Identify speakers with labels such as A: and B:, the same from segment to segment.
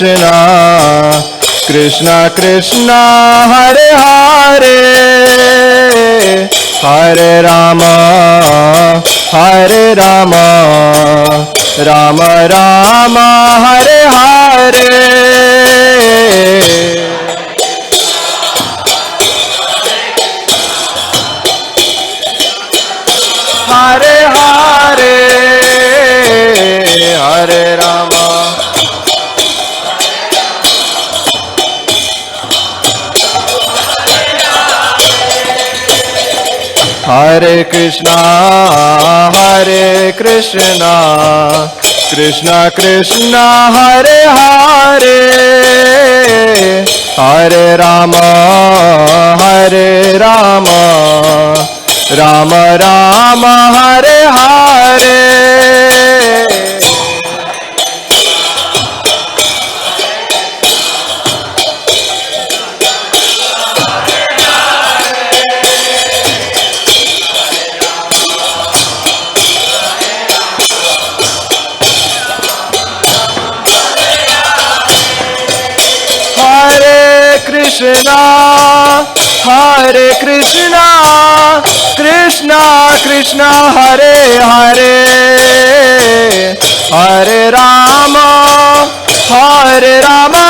A: Krishna, Krishna Krishna Hare Hare, Hare Rama, Hare Rama, Rama Rama Hare Hare. Hare Hare, Hare Rama, Hare Krishna, Hare Krishna, Krishna Krishna Hare Hare, Hare Rama, Hare Rama, Rama Rama Hare Hare. Krishna, Hare Krishna, Krishna Krishna Hare Hare, Hare Rama, Hare Rama,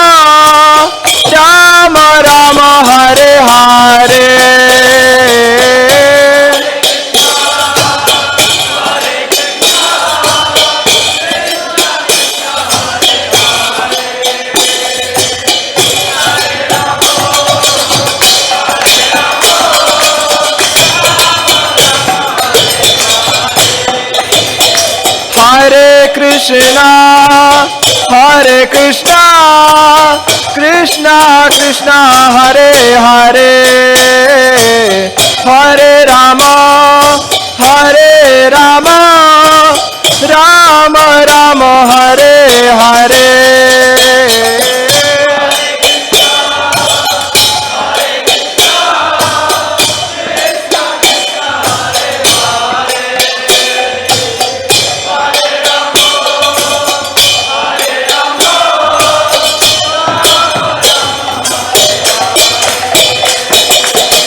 A: Rama Rama Hare Hare. Hare Krishna, Hare Krishna, Krishna Krishna Hare Hare, Hare Rama, Hare Rama, Rama Rama Hare Hare.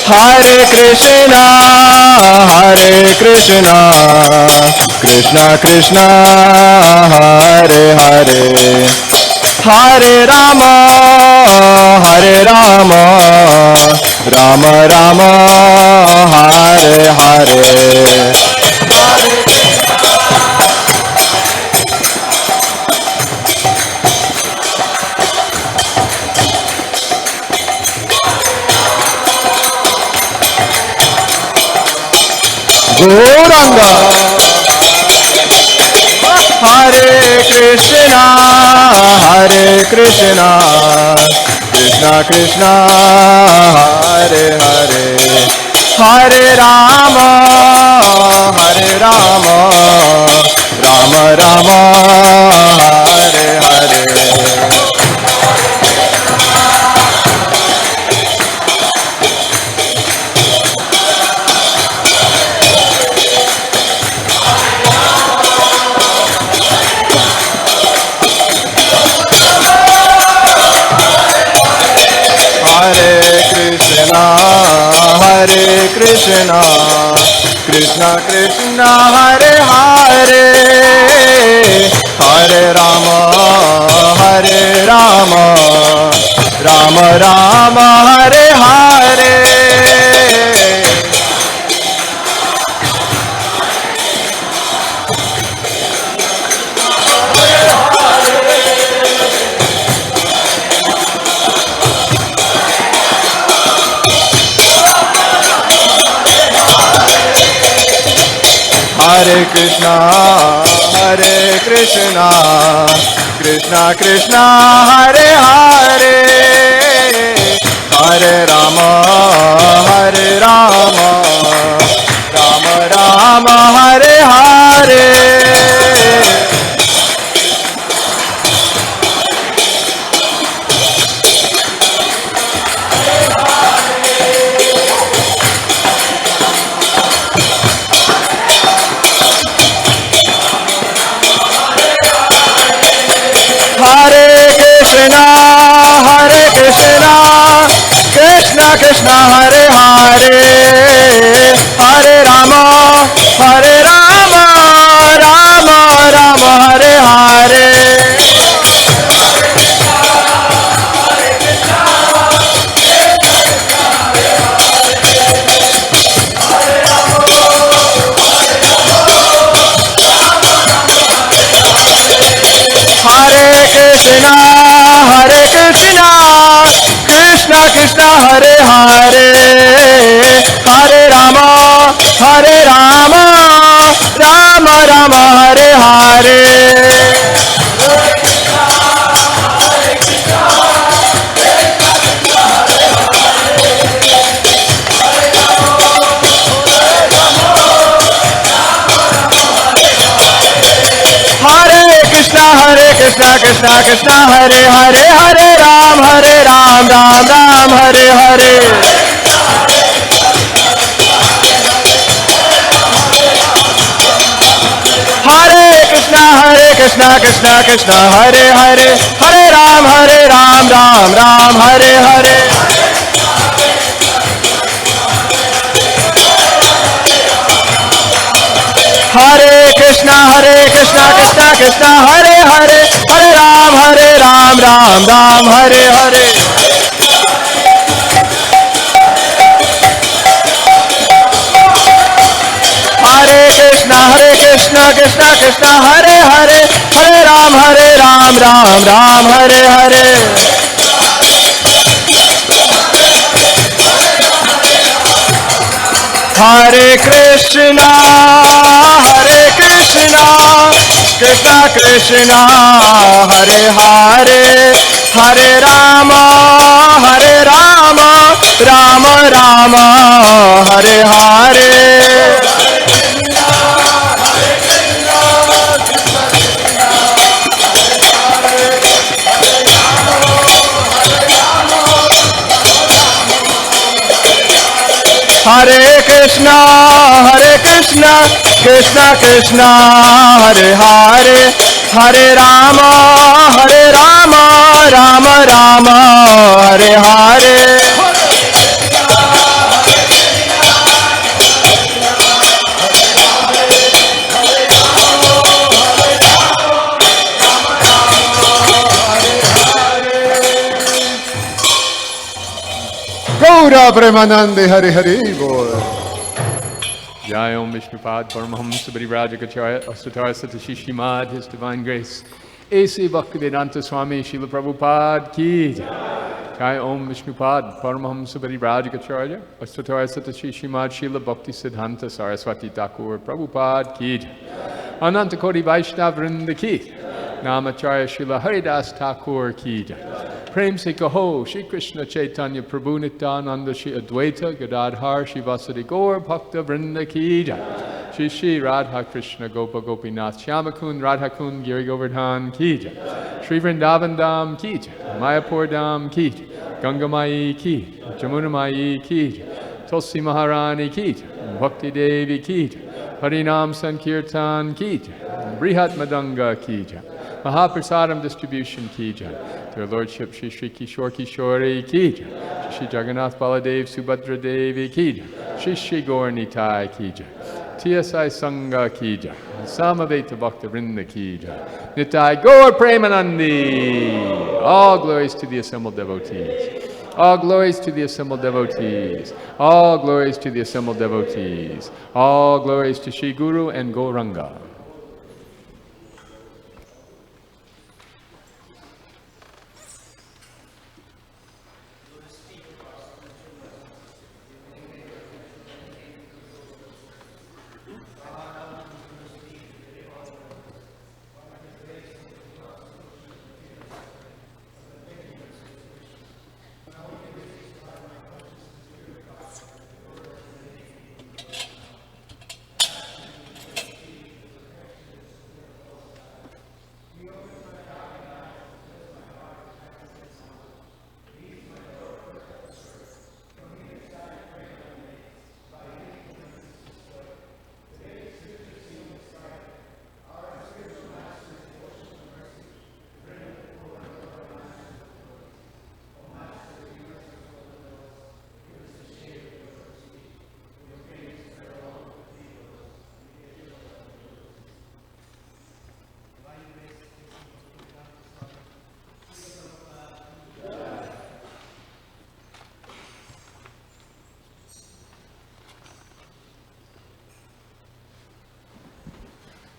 A: Hare Krishna, Hare Krishna, Krishna Krishna Hare Hare, Hare Rama, Hare Rama, Rama Rama Hare Hare. Gauranga, Hare Krishna, Hare Krishna, Krishna Krishna Hare Hare, Hare Rama, Hare Rama, Rama Rama Hare Hare. Hare Krishna, Krishna Krishna Hare Hare, Hare Rama, Hare Rama, Rama Rama Hare Hare. Hare Krishna, Hare Krishna, Krishna Krishna Hare Hare, Hare Rama, Hare Rama, Rama Rama Hare Hare. Hare Krishna, Krishna Hare Hare Hare Rama Rama Rama Hare Hare Hare Krishna Krishna Krishna Hare Hare Hare Rama Rama Rama Hare Hare Krishna Krishna Hare Hare Hare Ram Ram Ram Hare Hare Hare Krishna Krishna Hare Hare Hare Ram Ram Ram Hare Hare Hare Krishna Krishna Hare Hare Hare Ram Ram Ram Hare Hare Hare Krishna Krishna Hare Hare Hare Ram Ram Ram Hare Hare Hare Krishna Krishna Krishna Hare Hare Hare Rama Rama Rama Hare Hare Hare Krishna Krishna Krishna Hare Hare Hare Rama Rama Rama Hare Hare
B: Gaura Premanande Hare Hare Bol.
C: Jai Om Vishnupad Paramahamsa Parivrajakacharya Asatara Satashi Srimad His Divine Grace A.C. Bhaktivedanta Swami Srila Prabhupada Ki Jai Om Vishnupad Paramahamsa Parivrajakacharya Asatara Satashi Srimad Srila Bhakti Siddhanta Saraswati Thakur Prabhupada Ki Ananta Koti Vaishnav Vrinda Ki Namacharya Srila Haridas Thakur Ki Prem se kaho, Shri Krishna Chaitanya Prabhu Nityananda Shri Advaita Gadadhar Shri Vasadi Gaur Bhakta Vrinda Ki Jai Shri Shri Radha Krishna Gopa Gopinath Shyamakund Radha Kund Giri Govardhan Ki Jai Shri Vrindavan Dham Ki Jai Mayapur Dham Ki Jai Ganga Mai Ki Jamuna Mai Ki Jai Tulsi Maharani Ki Jai Bhakti Devi Ki Jai Harinam Sankirtan Ki Jai Brihat Madanga Ki Jai Mahaprasadam Distribution Ki Jai Their Lordship Shri Shri Kishore Kishori Ki Jai Shri Jagannath Baladev Subhadra Devi Ki Jai Shri Shri Gaur Nitai Ki Jai TSI Sangha Ki Jai Samaveta Bhakta Vrinda Ki Jai Nitai Gaur Premanandi. All glories to the assembled devotees. All glories to the assembled devotees. All glories to the assembled devotees. All glories to Shri Guru and Gauranga.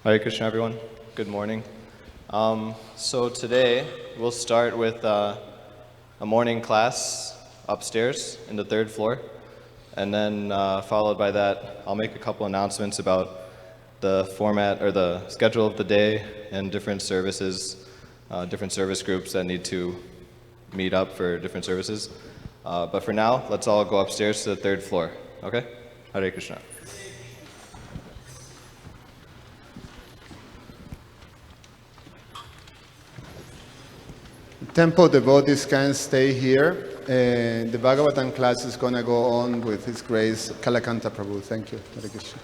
D: Hare Krishna, everyone. Good morning. So today we'll start with a morning class upstairs in the 3rd floor, and then followed by that, I'll make a couple announcements about the format or the schedule of the day and different services, different service groups that need to meet up for different services. But for now, let's all go upstairs to the 3rd floor. Okay? Hare Krishna.
B: Temple devotees can stay here. The Bhagavatam class is going to go on with His Grace Kanta Prabhu. Thank you. Hare Krishna.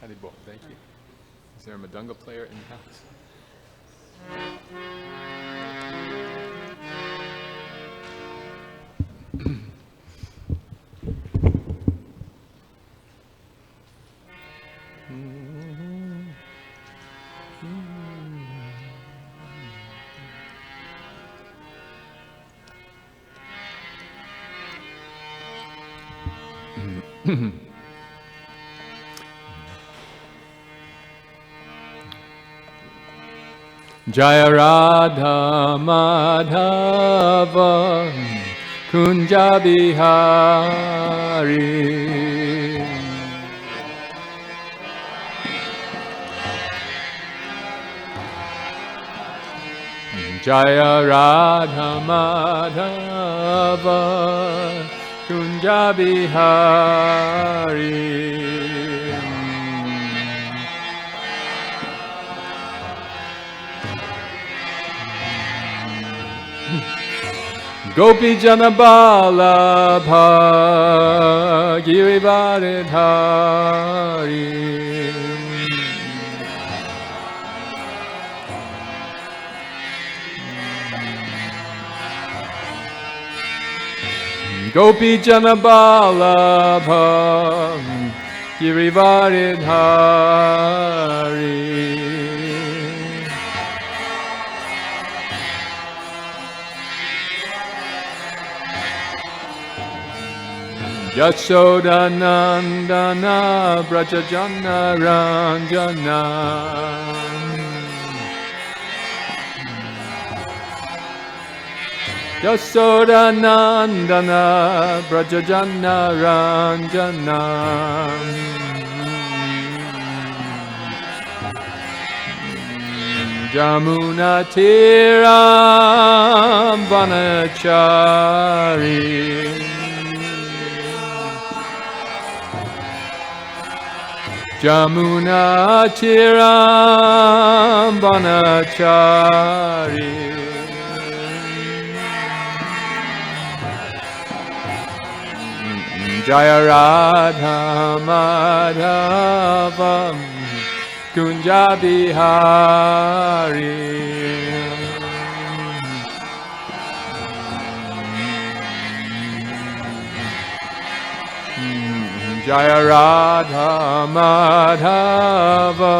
C: Haribol, thank you. Is there a Madunga player in the house? Jaya Radha Madhava Kunja Bihari Jaya Radha Madhava Kunja Bihari Gopi Janabala Girivaridhari Gopi Janabala Girivaridhari Yashoda Nandana Brajajana Ranjana Yashoda Nandana Brajajana Ranjana Jamuna Tiram Vanachari Jamuna Tiram Vanachari Jaya Radha Madhava Kunja Bihari Jaya Radha Madhava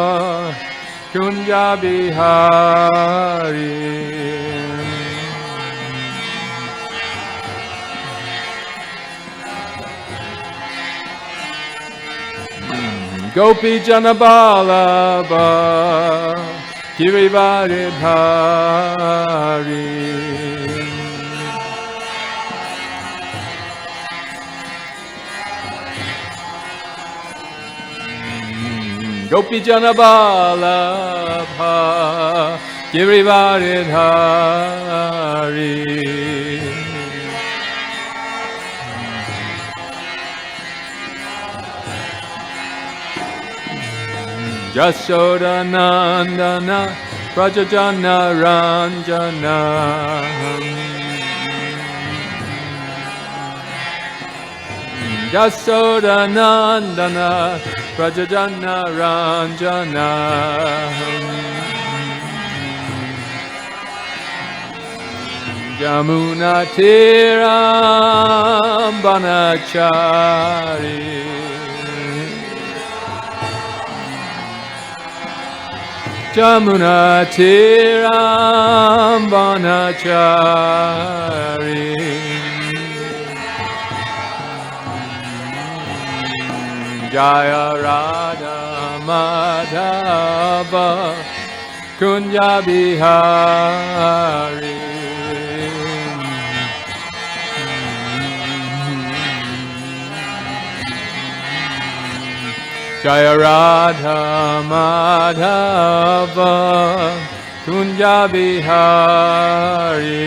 C: Kunja Bihari. Gopi Janabalaba Girivaridhari. Gopi Janabalabha Girivaridhari. Jashoda Nandana Prajajana Ranjana. Jashoda Nandana Prajajana Ranjana. Jamuna Tiram Banachari. Jamuna Tiram Banachari. Jaya Radha Madhava Kunja Bihari. Jaya Radha Madhava Kunja Bihari.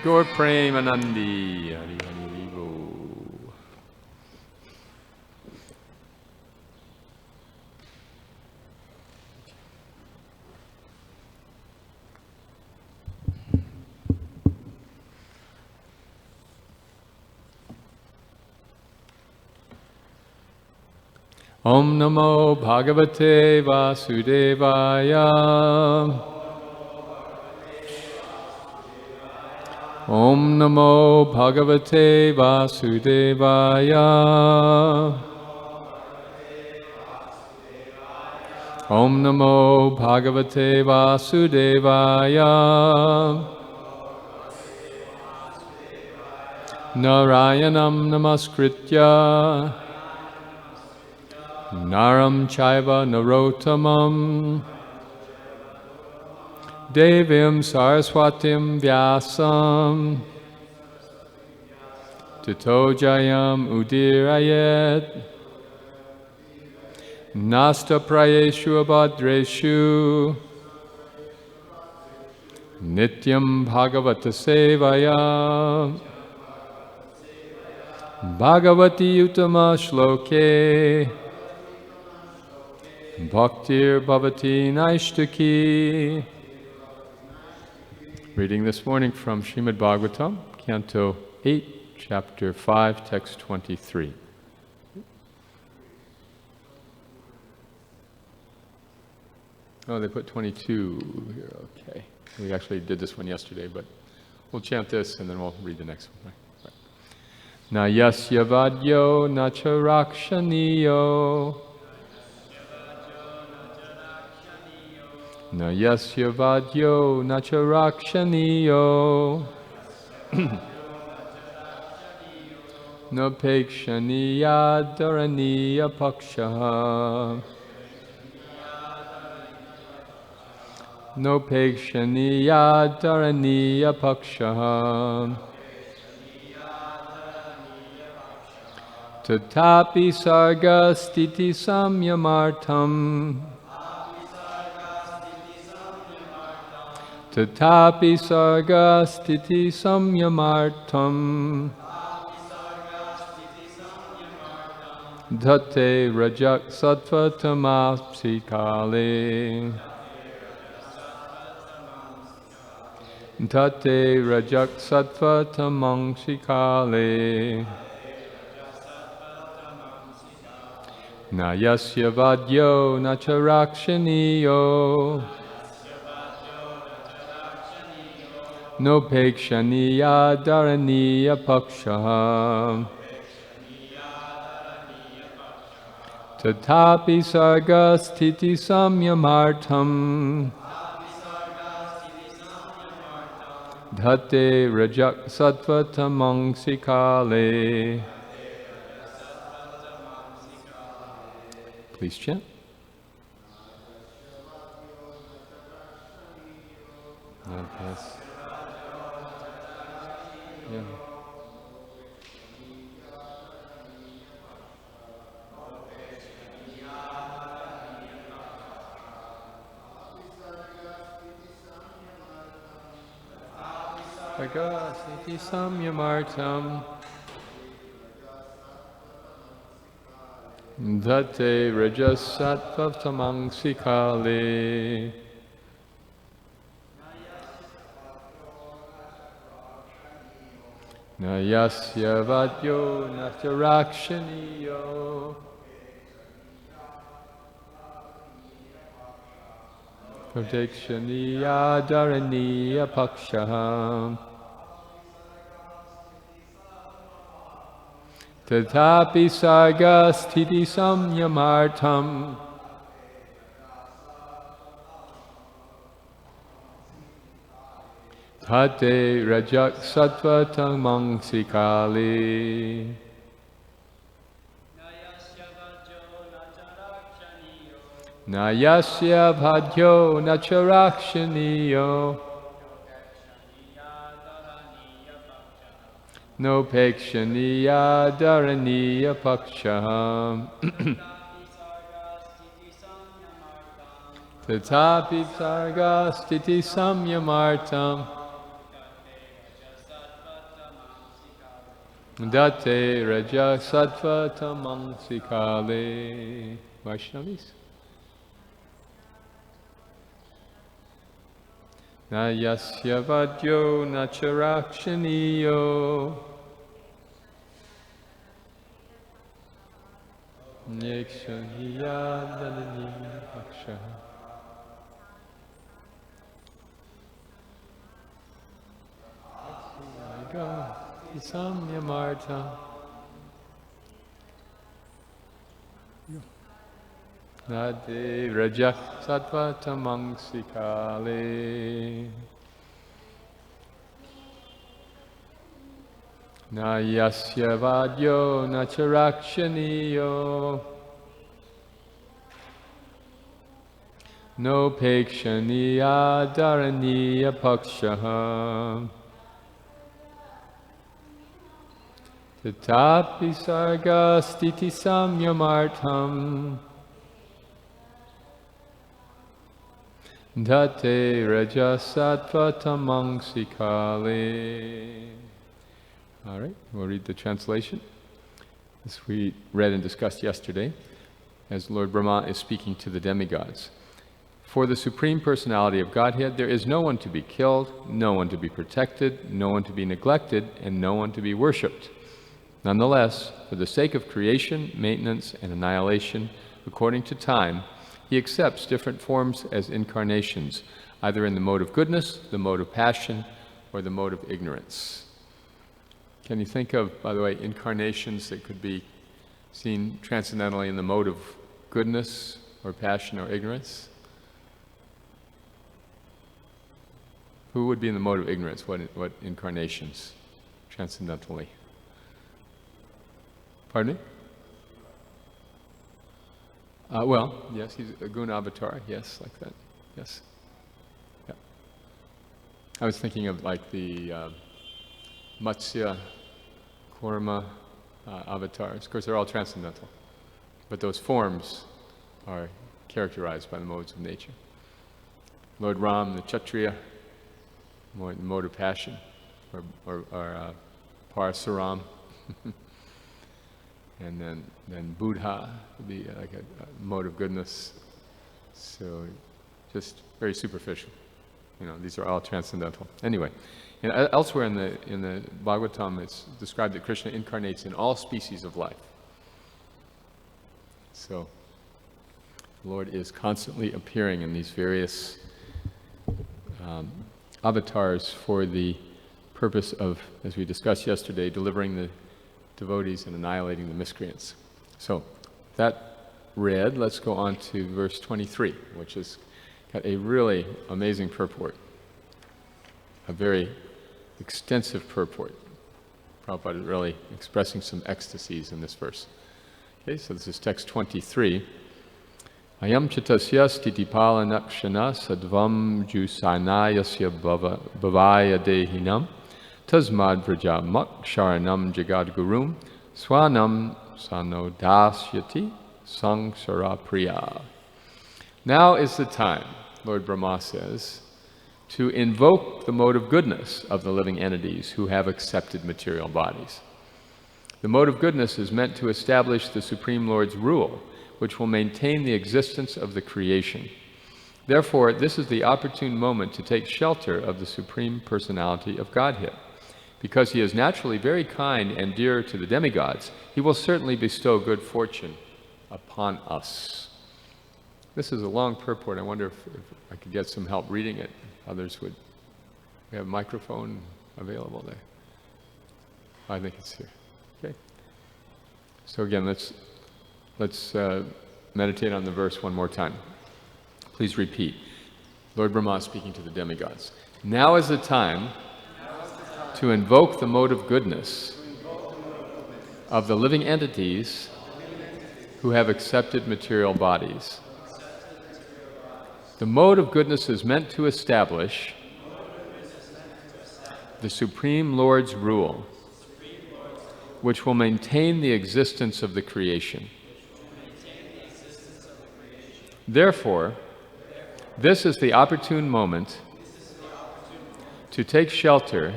C: Gaur Premanandi. Hari Hari Bo. Om Namo Bhagavate Vasudevaya. Om Namo Bhagavate Vasudevaya. Om Namo Bhagavate Vasudevaya. Narayanam Namaskritya Naram Chaiva Narottamam Devim Saraswatim Vyasam Tato Jayam Udirayet Nasta Prayeshu Abhadreshu Nityam Bhagavata Sevaya Bhagavati Uttama Shloke Bhaktir Bhavati Naishtaki. Reading this morning from Srimad Bhagavatam, Canto 8, Chapter 5, Text 23. Oh, they put 22 here, okay. We actually did this one yesterday, but we'll chant this and then we'll read the next one. Right. Na yasya vadyo na charakshaniyo Na yasya vadyo na charakshaniyo No pekshaniya dharaniya pakshaha No pekshaniya dharaniya pakshaha Tatapi sarga stiti samyamartam Tatapi sarga stiti samyamartam Dhate rajak sattva tamapsi kale Dhate rajak sattva tamangsi kale Na yasya vadyo na cha rakshaniyo. No pekshaniya dharaniya paksha. Tatapi sarga sthiti samyamartham. Dhate rajak sattva tamang sikale. Please chant. Yes. Yeah. Agasiti samyamartam Date rajasattva tamang sikale. Na yasya vadyo na cha rakshaniyo. Protekshaniya dharaniya pakshaham. Tatapi sarga sthiti samyamartham. Dhate rajak sattva tamang sikali. Na yasya bhadyo na cha rakshaniyo. No pekshaniya dharaniya pakshaham. Tatapi sarga sthiti samyamartam. Date raja sattva tamang sikale. Vaishnavis. Na yasya vadyo na cha rakshaniyo. Nekshaniya dharaniya pakshaham. Samyamarta Nade Rajak Sattva Tamang Sikale. Na yasya vadyo na cha rakshaniyo. No pekshaniya dharaniya pakshaham. Tatapi sarga sthiti samyamartham. Dhate raja sattva tamang sikale. All right, we'll read the translation. As we read and discussed yesterday, as Lord Brahma is speaking to the demigods. For the Supreme Personality of Godhead, there is no one to be killed, no one to be protected, no one to be neglected, and no one to be worshipped. Nonetheless, for the sake of creation, maintenance, and annihilation, according to time, he accepts different forms as incarnations, either in the mode of goodness, the mode of passion, or the mode of ignorance. Can you think of, by the way, incarnations that could be seen transcendentally in the mode of goodness, or passion, or ignorance? Who would be in the mode of ignorance? What incarnations, transcendentally? Pardon me? Well, yes, he's a guna avatar, yes, like that, yes. Yeah. I was thinking of like the Matsya, Kurma avatars. Of course, they're all transcendental, but those forms are characterized by the modes of nature. Lord Ram, the Kshatriya, mode of passion, or Parasaram. And then Buddha would be like a mode of goodness. So just very superficial. You know, these are all transcendental. Anyway, elsewhere in the Bhagavatam, it's described that Krishna incarnates in all species of life. So the Lord is constantly appearing in these various avatars for the purpose of, as we discussed yesterday, delivering the devotees and annihilating the miscreants. So that read, let's go on to verse 23, which has got a really amazing purport, a very extensive purport. Prabhupada is really expressing some ecstasies in this verse. Okay, so this is text 23. Ayam chitasya stitipala nakshana sadvam jusanayasya bhavaya dehinam tasmad vraja mak sharanam jagadgurum swanam sanodasyati sangsara priya. Now is the time, Lord Brahma says, to invoke the mode of goodness of the living entities who have accepted material bodies. The mode of goodness is meant to establish the Supreme Lord's rule, which will maintain the existence of the creation. Therefore, this is the opportune moment to take shelter of the Supreme Personality of Godhead. Because he is naturally very kind and dear to the demigods, he will certainly bestow good fortune upon us. This is a long purport. I wonder if I could get some help reading it. Others would. We have a microphone available there. I think it's here. Okay. So again, let's meditate on the verse one more time. Please repeat. Lord Brahma speaking to the demigods. Now is the time to invoke the mode of goodness of the living entities who have accepted material bodies. The mode of goodness is meant to establish the Supreme Lord's rule, which will maintain the existence of the creation. Therefore, this is the opportune moment to take shelter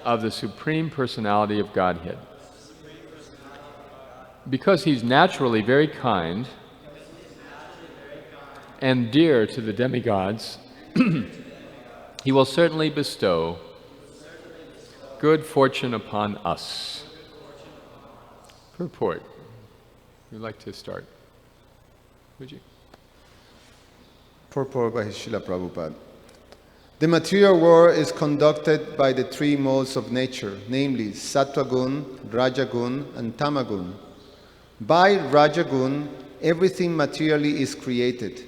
C: of the Supreme Personality of Godhead. Because he's naturally very kind and dear to the demigods, he will certainly bestow good fortune upon us. Purport. You'd like to start? Would you?
B: Purport by Srila Prabhupada. The material world is conducted by the three modes of nature, namely Sattva-gun, Raja-gun, and Tama-gun. By Raja-gun, everything materially is created.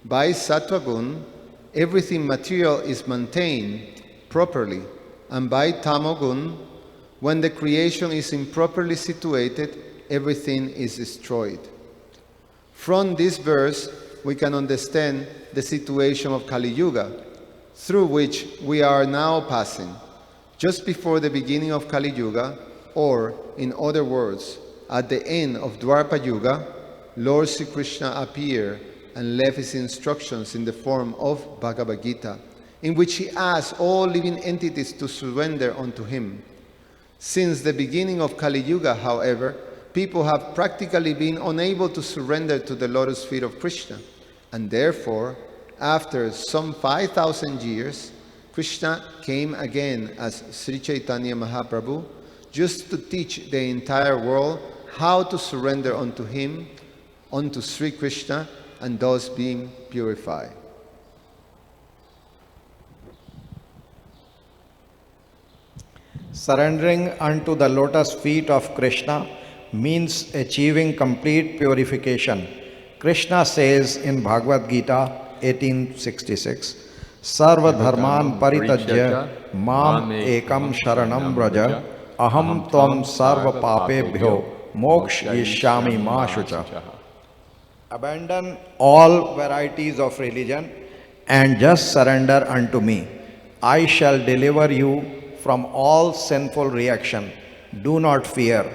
B: By Sattva-gun, everything material is maintained properly. And by Tamo-gun, when the creation is improperly situated, everything is destroyed. From this verse, we can understand the situation of Kali Yuga, through which we are now passing. Just before the beginning of Kali Yuga, or in other words, at the end of Dwapara Yuga, Lord Sri Krishna appeared and left his instructions in the form of Bhagavad Gita, in which he asked all living entities to surrender unto him. Since the beginning of Kali Yuga, however, people have practically been unable to surrender to the lotus feet of Krishna, and therefore, after some 5,000 years, Krishna came again as Sri Chaitanya Mahaprabhu, just to teach the entire world how to surrender unto him, unto Sri Krishna, and thus being purified.
E: Surrendering unto the lotus feet of Krishna means achieving complete purification. Krishna says in Bhagavad Gita 18:66, Sarva dharman paritajya mam ekam sharanam vraja aham tvam sarva papebhyo mokshayishyami ma shucha. Abandon all varieties of religion and just surrender unto me. I shall deliver you from all sinful reaction. Do not fear.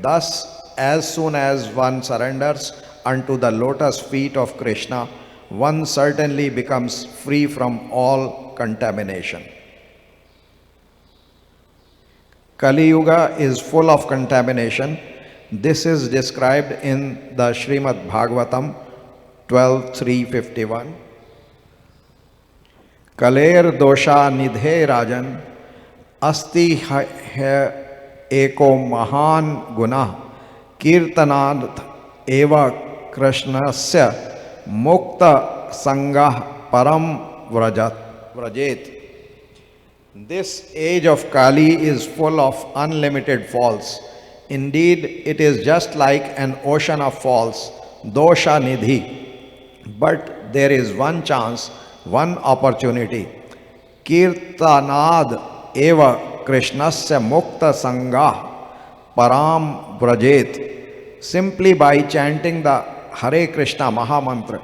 E: Thus, as soon as one surrenders unto the lotus feet of Krishna, one certainly becomes free from all contamination. Kali Yuga is full of contamination. This is described in the Srimad Bhagavatam 12.3.51. Kaler dosha nidhe rajan asti eko mahan guna kirtanad eva Krishnasya Mukta Sangah Param Vrajet. This age of Kali is full of unlimited faults. Indeed, it is just like an ocean of faults, dosha nidhi. But there is one chance, one opportunity. Kirtanad eva Krishnasya Mukta Sangah Param Vrajet. Simply by chanting the Hare Krishna Mahamantra,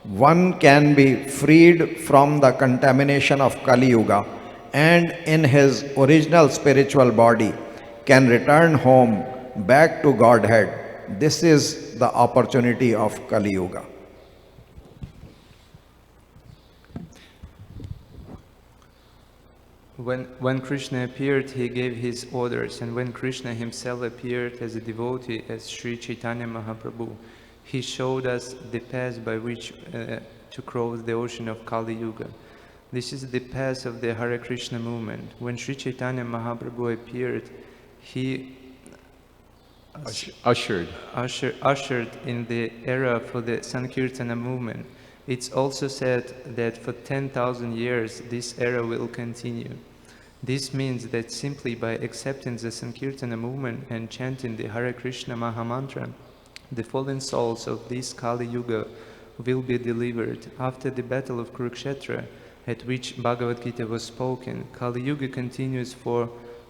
E: one can be freed from the contamination of Kali Yuga and in his original spiritual body can return home back to Godhead. This is the opportunity of Kali Yuga.
F: When Krishna appeared, he gave his orders, and when Krishna himself appeared as a devotee, as Sri Chaitanya Mahaprabhu, he showed us the path by which to cross the ocean of Kali Yuga. This is the path of the Hare Krishna movement. When Sri Chaitanya Mahaprabhu appeared, he ushered in the era for the Sankirtana movement. It's also said that for 10,000 years this era will continue. This means that simply by accepting the Sankirtana movement and chanting the Hare Krishna Mahamantra, the fallen souls of this Kali Yuga will be delivered. After the battle of Kurukshetra, at which Bhagavad Gita was spoken, Kali Yuga continues for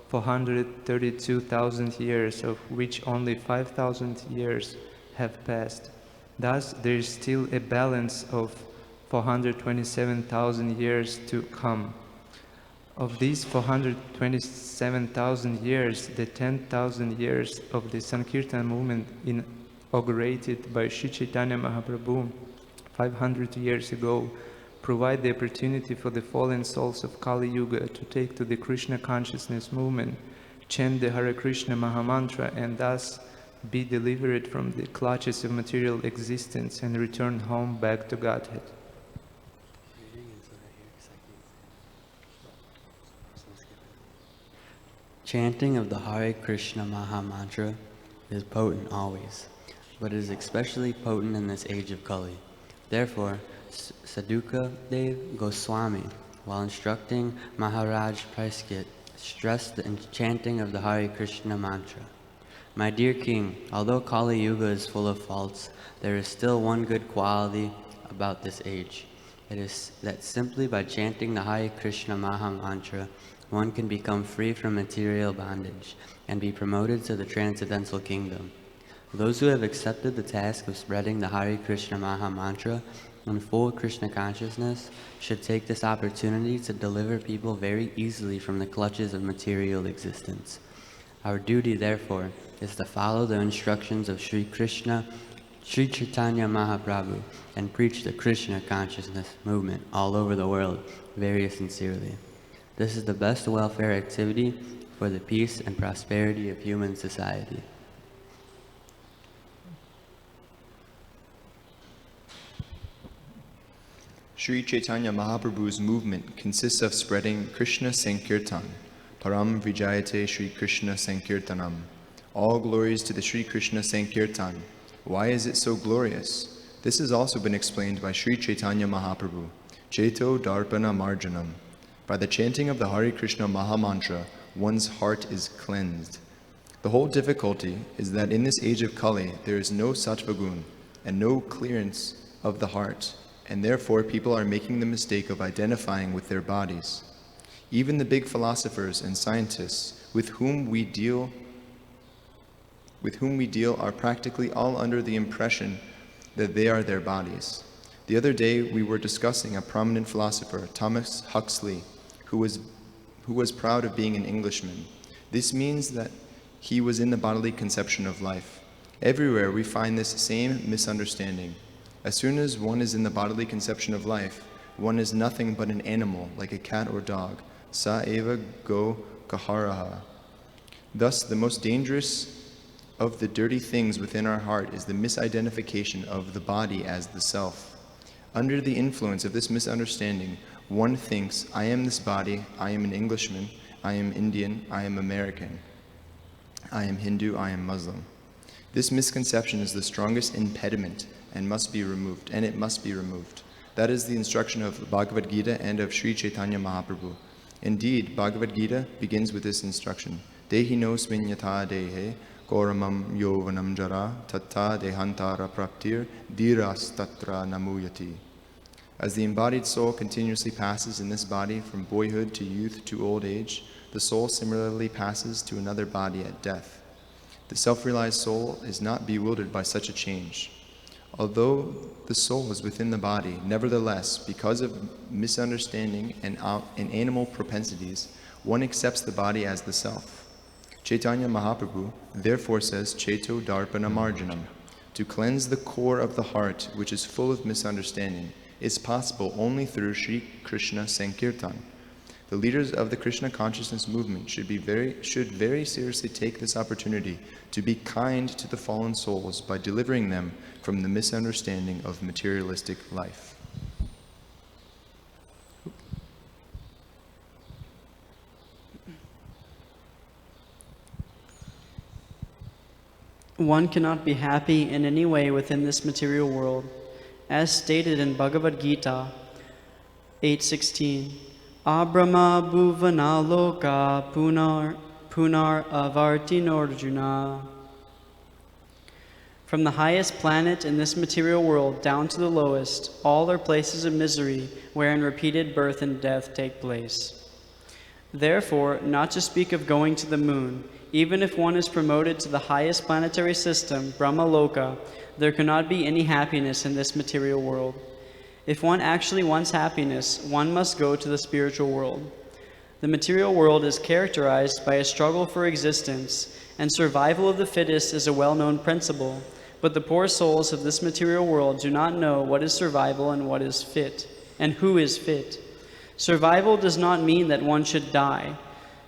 F: 432,000 years, of which only 5,000 years have passed. Thus, there is still a balance of 427,000 years to come. Of these 427,000 years, the 10,000 years of the Sankirtan movement inaugurated by Sri Chaitanya Mahaprabhu 500 years ago provide the opportunity for the fallen souls of Kali Yuga to take to the Krishna consciousness movement, chant the Hare Krishna Mahamantra, and thus be delivered from the clutches of material existence and return home back to Godhead.
G: Chanting of the Hare Krishna Mahamantra is potent always, but it is especially potent in this age of Kali. Therefore, Saduka Dev Goswami, while instructing Maharaj Parikshit, stressed the chanting of the Hare Krishna mantra. My dear king, although Kali Yuga is full of faults, there is still one good quality about this age. It is that simply by chanting the Hare Krishna Mahamantra, one can become free from material bondage and be promoted to the transcendental kingdom. Those who have accepted the task of spreading the Hare Krishna Mahamantra in full Krishna consciousness should take this opportunity to deliver people very easily from the clutches of material existence. Our duty, therefore, is to follow the instructions of Sri Krishna, Sri Chaitanya Mahaprabhu, and preach the Krishna consciousness movement all over the world very sincerely. This is the best welfare activity for the peace and prosperity of human society.
H: Sri Chaitanya Mahaprabhu's movement consists of spreading Krishna Sankirtan, Param Vijayate Sri Krishna Sankirtanam. All glories to the Sri Krishna Sankirtan. Why is it so glorious? This has also been explained by Sri Chaitanya Mahaprabhu. Cheto Darpana Marjanam. By the chanting of the Hare Krishna Mahamantra, one's heart is cleansed. The whole difficulty is that in this age of Kali, there is no sattva gun and no clearance of the heart, and therefore people are making the mistake of identifying with their bodies. Even the big philosophers and scientists with whom we deal are practically all under the impression that they are their bodies. The other day we were discussing a prominent philosopher, Thomas Huxley, who was proud of being an Englishman. This means that he was in the bodily conception of life. Everywhere we find this same misunderstanding. As soon as one is in the bodily conception of life, one is nothing but an animal, like a cat or dog. Sa eva go kaharaha. Thus, the most dangerous of the dirty things within our heart is the misidentification of the body as the self. Under the influence of this misunderstanding, one thinks, I am this body, I am an Englishman, I am Indian, I am American, I am Hindu, I am Muslim. This misconception is the strongest impediment and must be removed, and it must be removed. That is the instruction of Bhagavad Gita and of Sri Chaitanya Mahaprabhu. Indeed, Bhagavad Gita begins with this instruction: Dehinosmin yatha dehe Goramam yovanam jara tatta dehantara praptir dhiras tatra namuyati. As the embodied soul continuously passes in this body from boyhood to youth to old age, the soul similarly passes to another body at death. The self-realized soul is not bewildered by such a change. Although the soul is within the body, nevertheless, because of misunderstanding and animal propensities, one accepts the body as the self. Chaitanya Mahaprabhu therefore says, Cheto Darpana Marjanam. To cleanse the core of the heart, which is full of misunderstanding, is possible only through Sri Krishna Sankirtan. The leaders of the Krishna consciousness movement should very seriously take this opportunity to be kind to the fallen souls by delivering them from the misunderstanding of materialistic life.
I: One cannot be happy in any way within this material world. As stated in Bhagavad Gita 8.16, Abrahma bhuvana loka punar avartinorjuna. From the highest planet in this material world down to the lowest, all are places of misery wherein repeated birth and death take place. Therefore, not to speak of going to the moon, even if one is promoted to the highest planetary system, Brahma Loka, there cannot be any happiness in this material world. If one actually wants happiness, one must go to the spiritual world. The material world is characterized by a struggle for existence, and survival of the fittest is a well-known principle, but the poor souls of this material world do not know what is survival and what is fit, and who is fit. Survival does not mean that one should die.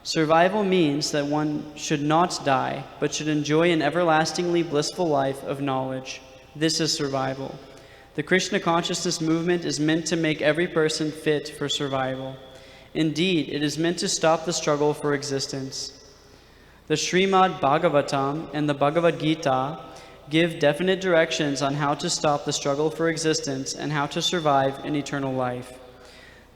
I: Survival means that one should not die, but should enjoy an everlastingly blissful life of knowledge. This is survival. The Krishna consciousness movement is meant to make every person fit for survival. Indeed, it is meant to stop the struggle for existence. The Srimad Bhagavatam and the Bhagavad Gita give definite directions on how to stop the struggle for existence and how to survive in eternal life.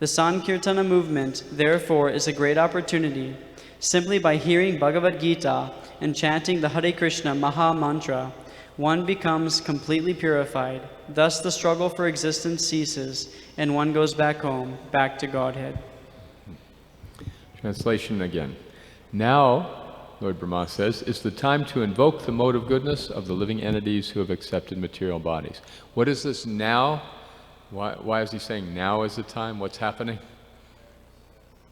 I: The Sankirtana movement, therefore, is a great opportunity. Simply by hearing Bhagavad Gita and chanting the Hare Krishna Maha Mantra, one becomes completely purified. Thus the struggle for existence ceases, and one goes back home, back to Godhead.
C: Translation again. Now, Lord Brahma says, is the time to invoke the mode of goodness of the living entities who have accepted material bodies. What is this now? Why is he saying now is the time? What's happening?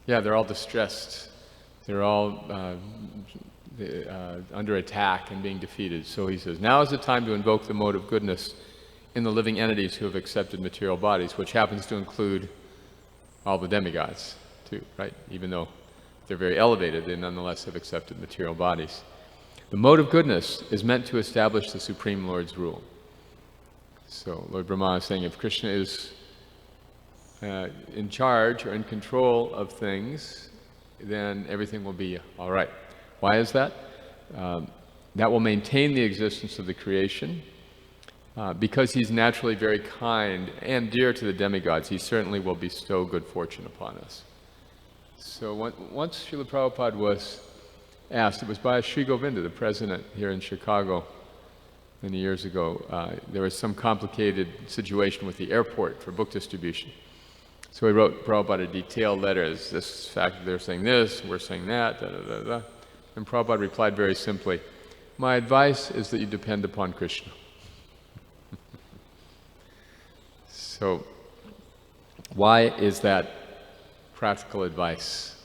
C: Yeah, they're all distressed. They're all under attack and being defeated. So he says, now is the time to invoke the mode of goodness in the living entities who have accepted material bodies, which happens to include all the demigods too, right? Even though they're very elevated, they nonetheless have accepted material bodies. The mode of goodness is meant to establish the Supreme Lord's rule. So Lord Brahma is saying if Krishna is in charge or in control of things, then everything will be all right. Why is that? That will maintain the existence of the creation. Because he's naturally very kind and dear to the demigods, he certainly will bestow good fortune upon us. So once Srila Prabhupada was asked, it was by Sri Govinda, the president here in Chicago many years ago, there was some complicated situation with the airport for book distribution. So he wrote Prabhupada a detailed letter. This fact, they're saying this, we're saying that, da, da, da, da. And Prabhupada replied very simply, my advice is that you depend upon Krishna. So why is that practical advice?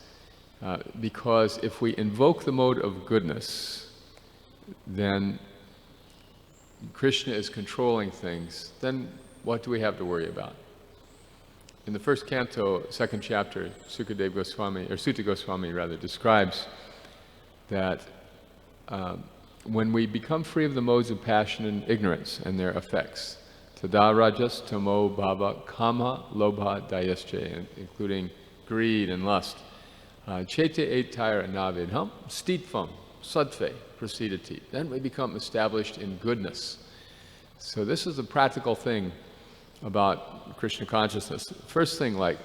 C: Because if we invoke the mode of goodness, then Krishna is controlling things, then what do we have to worry about? In the first canto, second chapter, Sutta Goswami describes that when we become free of the modes of passion and ignorance and their effects, tada rajas tamo bhava kama lobha dayasche, including greed and lust, chete etira navidham stitvam sattve prasidati. Then we become established in goodness. So this is a practical thing about Krishna consciousness. First thing, like,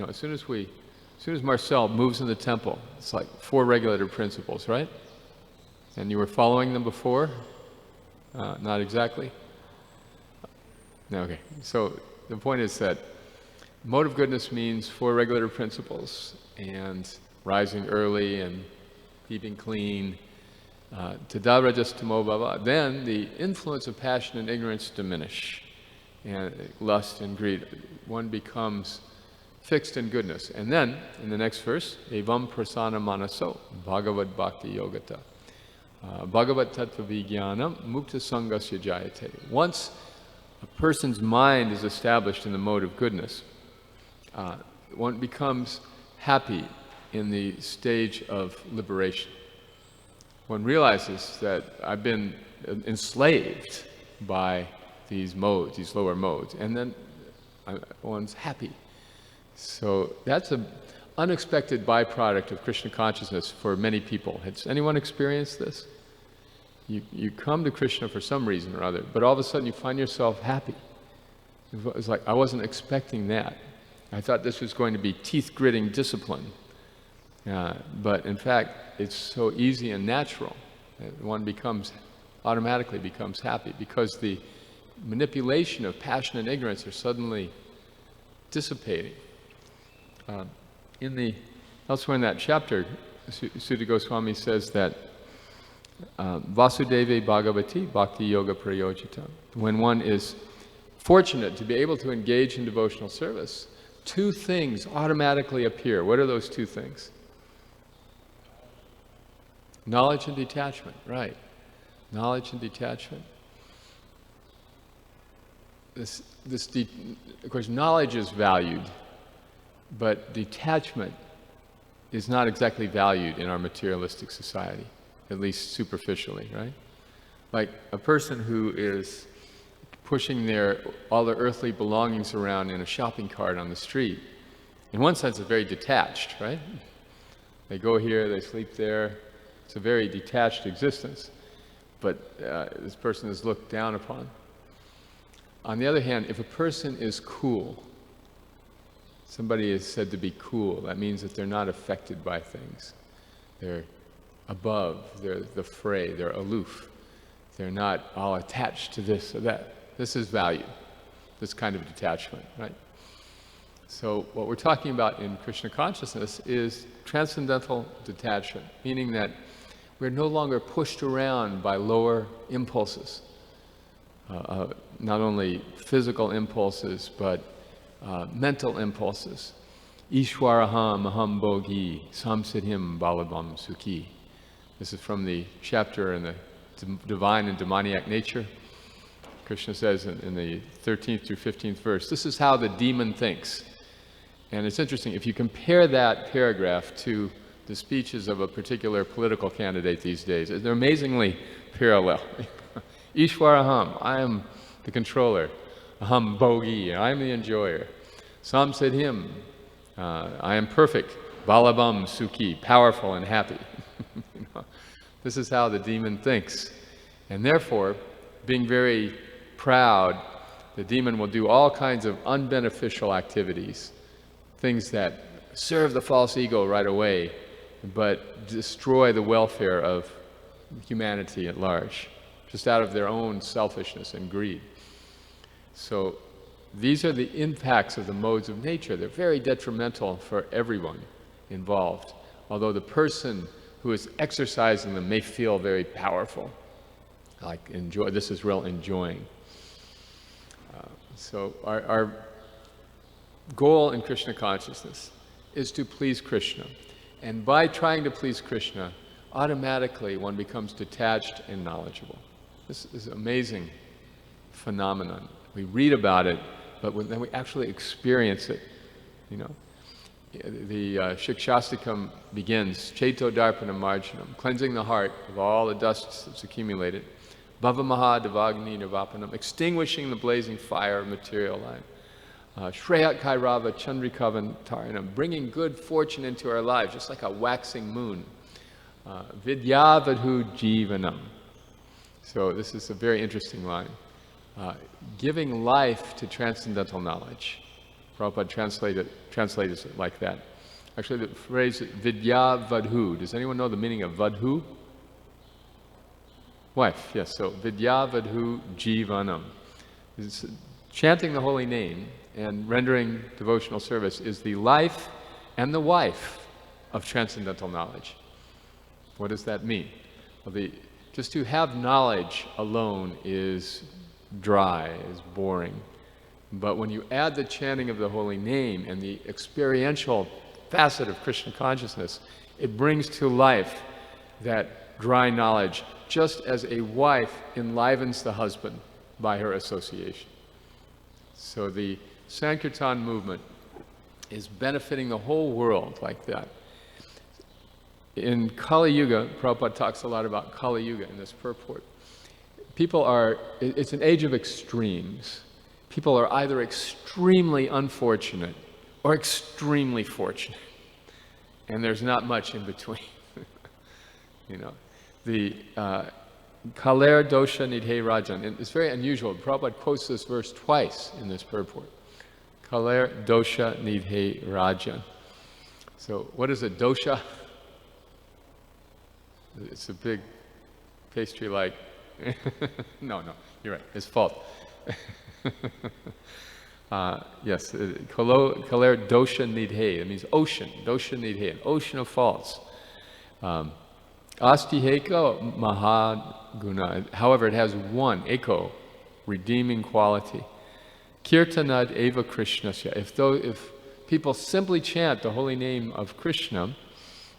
C: as soon as Marcel moves in the temple, it's like 4 regulator principles, right? And you were following them before? Not exactly? No, okay. So the point is that mode of goodness means 4 regulator principles, and rising early and keeping clean. Tada rajas tamo bhava. Then the influence of passion and ignorance diminish, and lust and greed. One becomes fixed in goodness. And then, in the next verse, evam prasana manaso bhagavad bhakti yogata. Bhagavat tattva vijnanam mukta sangasya jayate. Once a person's mind is established in the mode of goodness, one becomes happy in the stage of liberation. One realizes that I've been enslaved by these modes, these lower modes, and then one's happy. So that's an unexpected byproduct of Krishna consciousness for many people. Has anyone experienced this? You come to Krishna for some reason or other, but all of a sudden you find yourself happy. It's like, I wasn't expecting that. I thought this was going to be teeth-gritting discipline. But in fact, it's so easy and natural that one automatically becomes happy, because the manipulation of passion and ignorance are suddenly dissipating. Elsewhere in that chapter, Sutta Goswami says that Vasudeve Bhagavati Bhakti Yoga Prayojita. When one is fortunate to be able to engage in devotional service, 2 things automatically appear. What are those 2 things? Knowledge and detachment, right. Knowledge and detachment. Of course, knowledge is valued, but detachment is not exactly valued in our materialistic society, at least superficially, right? Like a person who is pushing all their earthly belongings around in a shopping cart on the street, in one sense, is very detached, right? They go here, they sleep there. It's a very detached existence, but this person is looked down upon. On the other hand, if a person is cool, somebody is said to be cool, that means that they're not affected by things. They're above, they're the fray, they're aloof. They're not all attached to this or that. This is value, this kind of detachment, right? So what we're talking about in Krishna consciousness is transcendental detachment, meaning that we're no longer pushed around by lower impulses, not only physical impulses, but mental impulses. Ishwaraham aham bhogi samsidhim balabam sukhi. This is from the chapter in the divine and demoniac nature. Krishna says in the 13th through 15th verse, this is how the demon thinks. And it's interesting, if you compare that paragraph to the speeches of a particular political candidate these days, they're amazingly parallel. Ishwaraham, I am the controller. Aham bhogi, I am the enjoyer. Samsidhim, I am perfect. Balabam sukhi, powerful and happy. This is how the demon thinks. And therefore, being very proud, the demon will do all kinds of unbeneficial activities, things that serve the false ego right away, but destroy the welfare of humanity at large, just out of their own selfishness and greed. So these are the impacts of the modes of nature. They're very detrimental for everyone involved, although the person who is exercising them may feel very powerful, like enjoy. This is real enjoying. So our goal in Krishna consciousness is to please Krishna. And by trying to please Krishna, automatically one becomes detached and knowledgeable. This is an amazing phenomenon. We read about it, but then we actually experience it. The Shikshastikam begins, Cheto Darpanam Marjanam, cleansing the heart of all the dust that's accumulated. Bhava Maha Devagni Navapanam, extinguishing the blazing fire of material life. Shreyat Kairava Chandrikavan Taranam, bringing good fortune into our lives, just like a waxing moon. Vidyavadhu jivanam. So this is a very interesting line. Giving life to transcendental knowledge. Prabhupada translated it like that. Actually, the phrase Vidyavadhu, does anyone know the meaning of vadhu? Wife, yes. So Vidyavadhu jivanam. It's chanting the holy name and rendering devotional service is the life and the wife of transcendental knowledge. What does that mean? Well, just to have knowledge alone is dry, is boring. But when you add the chanting of the holy name and the experiential facet of Krishna consciousness, it brings to life that dry knowledge, just as a wife enlivens the husband by her association. So the Sankirtan movement is benefiting the whole world like that. In Kali Yuga, Prabhupada talks a lot about Kali Yuga in this purport. It's an age of extremes. People are either extremely unfortunate or extremely fortunate. And there's not much in between. The Kaler dosha nidhe rajan. And it's very unusual. Prabhupada quotes this verse twice in this purport. Kaler dosha nidhe rajan. So what is a dosha? It's a big pastry-like. No, you're right. It's fault. Yes, kaler dosha nidhe. It means ocean. Dosha nidhe, an ocean of faults. Astiheka mahaguna. However, it has one, eko, redeeming quality. Kirtanad eva krishnasya. If people simply chant the holy name of Krishna,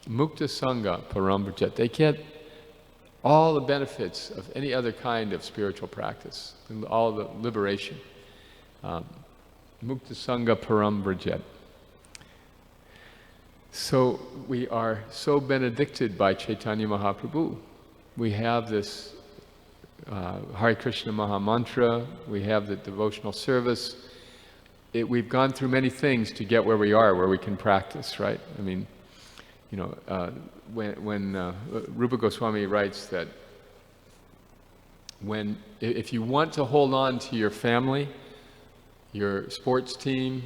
C: mukta sangha parambrajet, they get all the benefits of any other kind of spiritual practice, all the liberation. Mukta sangha parambrajet. So we are so benedicted by Chaitanya Mahaprabhu. We have this Hare Krishna Maha Mantra, we have the devotional service. We've gone through many things to get where we are, where we can practice, right? I mean, when Rupa Goswami writes that if you want to hold on to your family, your sports team,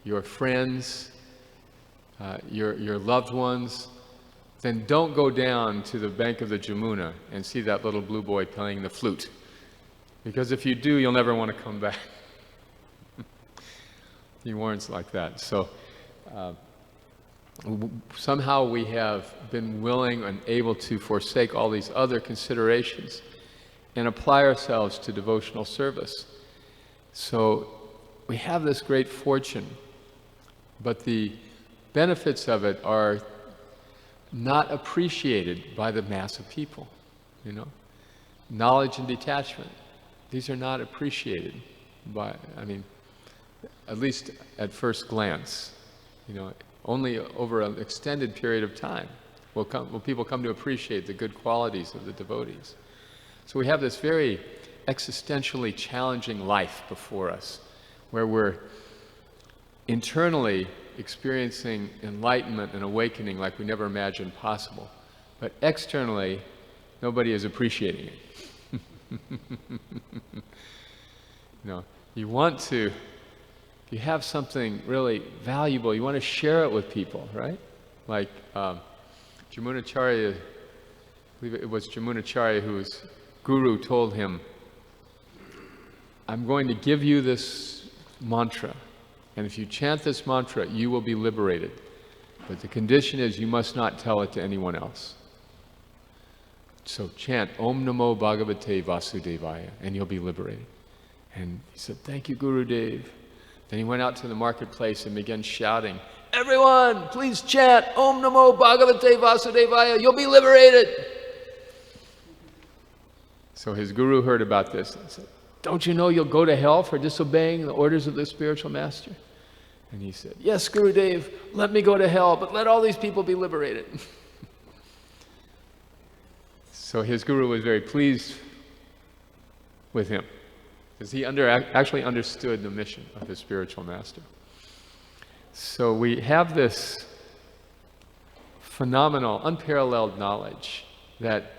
C: your friends, your loved ones, then don't go down to the bank of the Jamuna and see that little blue boy playing the flute. Because if you do, you'll never want to come back. He warns like that. So somehow we have been willing and able to forsake all these other considerations and apply ourselves to devotional service. So we have this great fortune, but the benefits of it are not appreciated by the mass of people. Knowledge and detachment, these are not appreciated by, at least at first glance. Only over an extended period of time will people come to appreciate the good qualities of the devotees. So we have this very existentially challenging life before us, where we're internally experiencing enlightenment and awakening like we never imagined possible. But externally, nobody is appreciating it. You have something really valuable, you want to share it with people, right? Like Jamunacharya, I believe it was Jamunacharya whose guru told him, I'm going to give you this mantra, and if you chant this mantra, you will be liberated. But the condition is you must not tell it to anyone else. So chant Om Namo Bhagavate Vasudevaya, and you'll be liberated. And he said, thank you, Gurudev. Then he went out to the marketplace and began shouting, everyone, please chant Om Namo Bhagavate Vasudevaya, you'll be liberated. So his guru heard about this and said, don't you know you'll go to hell for disobeying the orders of the spiritual master? And he said, yes, Gurudev, let me go to hell, but let all these people be liberated. So his guru was very pleased with him, because he actually understood the mission of his spiritual master. So we have this phenomenal, unparalleled knowledge that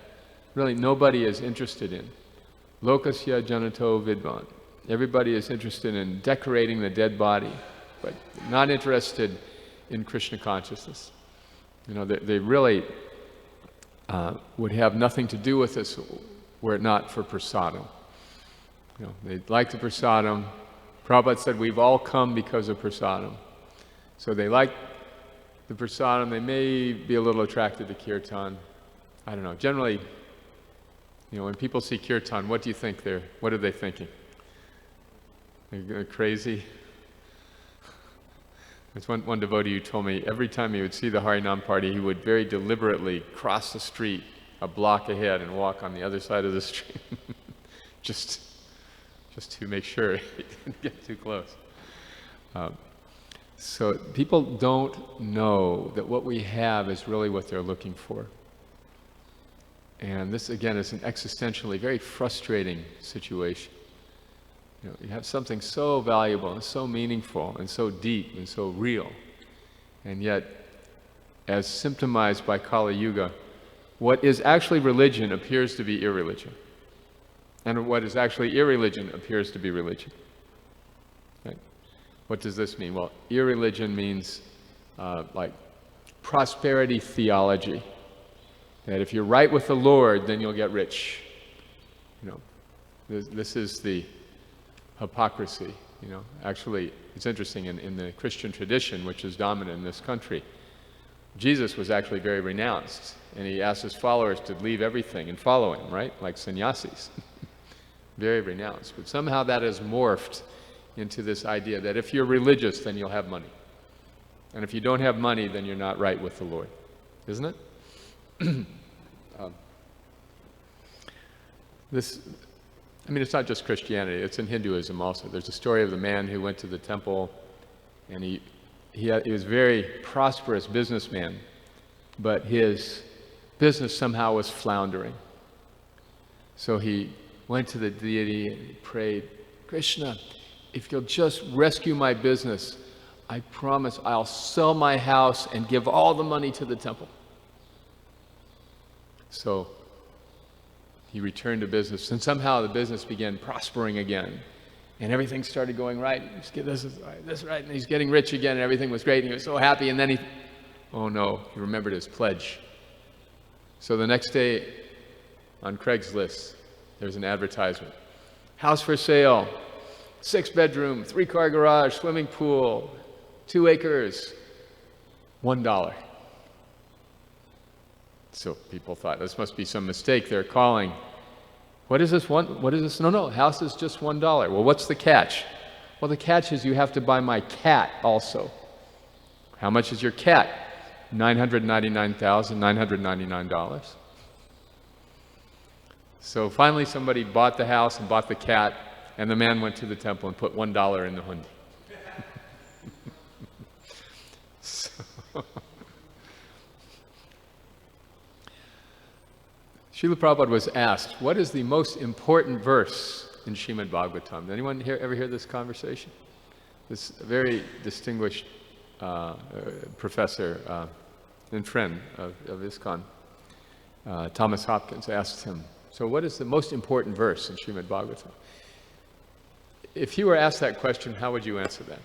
C: really nobody is interested in. Lokasya janato vidvan. Everybody is interested in decorating the dead body, but not interested in Krishna consciousness. You know, they really would have nothing to do with this were it not for prasadam. You know, they like the prasadam. Prabhupada said we've all come because of prasadam. So they like the prasadam. They may be a little attracted to kirtan. I don't know. Generally, you know, when people see kirtan, what do you think what are they thinking? They're crazy? There's one devotee who told me every time he would see the Harinam party, he would very deliberately cross the street a block ahead and walk on the other side of the street, just to make sure he didn't get too close. So people don't know that what we have is really what they're looking for. And this, again, is an existentially very frustrating situation. You know, you have something so valuable and so meaningful and so deep and so real, and yet, as symptomized by Kali Yuga, what is actually religion appears to be irreligion, and what is actually irreligion appears to be religion. Right? What does this mean? Well, irreligion means like prosperity theology. That if you're right with the Lord, then you'll get rich. You know, this is the hypocrisy. You know, actually, it's interesting in the Christian tradition, which is dominant in this country, Jesus was actually very renounced, and he asked his followers to leave everything and follow him, right? Like sannyasis. Very renounced. But somehow that has morphed into this idea that if you're religious, then you'll have money. And if you don't have money, then you're not right with the Lord. Isn't it? It's not just Christianity, it's in Hinduism also. There's a story of the man who went to the temple, and he was a very prosperous businessman, but his business somehow was floundering. So he went to the deity and he prayed, Krishna, if you'll just rescue my business, I promise I'll sell my house and give all the money to the temple. So he returned to business, and somehow the business began prospering again, and everything started going right. This is right, this is right, and he's getting rich again, and everything was great, and he was so happy, and then oh no, he remembered his pledge. So the next day on Craigslist, there's an advertisement. House for sale, 6-bedroom, 3-car garage, swimming pool, 2 acres, $1. So people thought, this must be some mistake. They're calling. What is this? What is this? No, house is just $1. Well, what's the catch? Well, the catch is you have to buy my cat also. How much is your cat? $999,999. So finally somebody bought the house and bought the cat, and the man went to the temple and put $1 in the hundi. Srila Prabhupada was asked, what is the most important verse in Srimad Bhagavatam? Did anyone ever hear this conversation? This very distinguished professor and friend of ISKCON, Thomas Hopkins, asked him, so what is the most important verse in Srimad Bhagavatam? If you were asked that question, how would you answer that?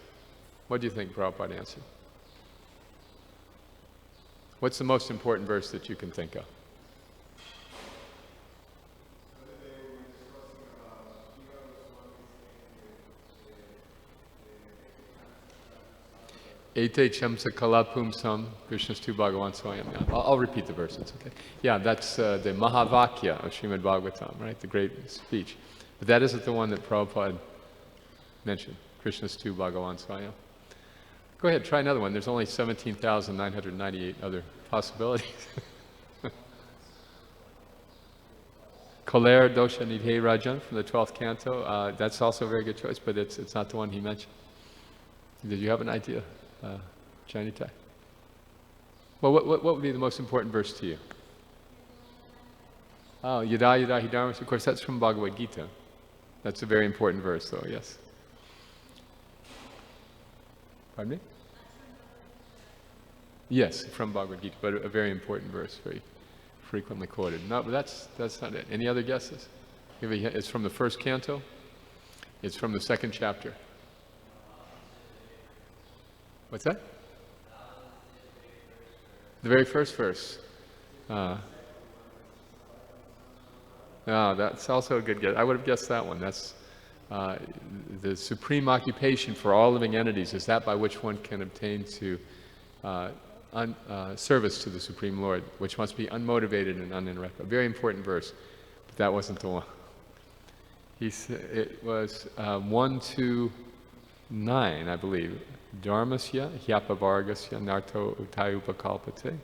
C: What do you think Prabhupada answered? What's the most important verse that you can think of? Ete chamsa kalapumsam, Krishna's tu Bhagavan Swayam. I'll repeat the verse, it's okay. Yeah, that's the Mahavakya of Srimad Bhagavatam, right? The great speech. But that isn't the one that Prabhupada mentioned, Krishna's tu Bhagavan Swayam. Go ahead, try another one. There's only 17,998 other possibilities. Koler dosha nidhe rajan from the 12th canto. That's also a very good choice, but it's not the one he mentioned. Did you have an idea? Janita. Well, what would be the most important verse to you? Oh, yada yada hi dharmas. Of course, that's from Bhagavad Gita. That's a very important verse, though, yes. Pardon me? Yes, from Bhagavad Gita, but a very important verse, very frequently quoted. No, but that's not it. Any other guesses? It's from the first canto. It's from the second chapter. What's that? The very first verse. No, that's also a good guess. I would have guessed that one. That's the supreme occupation for all living entities is that by which one can obtain to service to the Supreme Lord, which must be unmotivated and uninterrupted. A very important verse, but that wasn't the one. It was 1 to 9, I believe. Dharmasya hyapavargasya narto utayupakalpate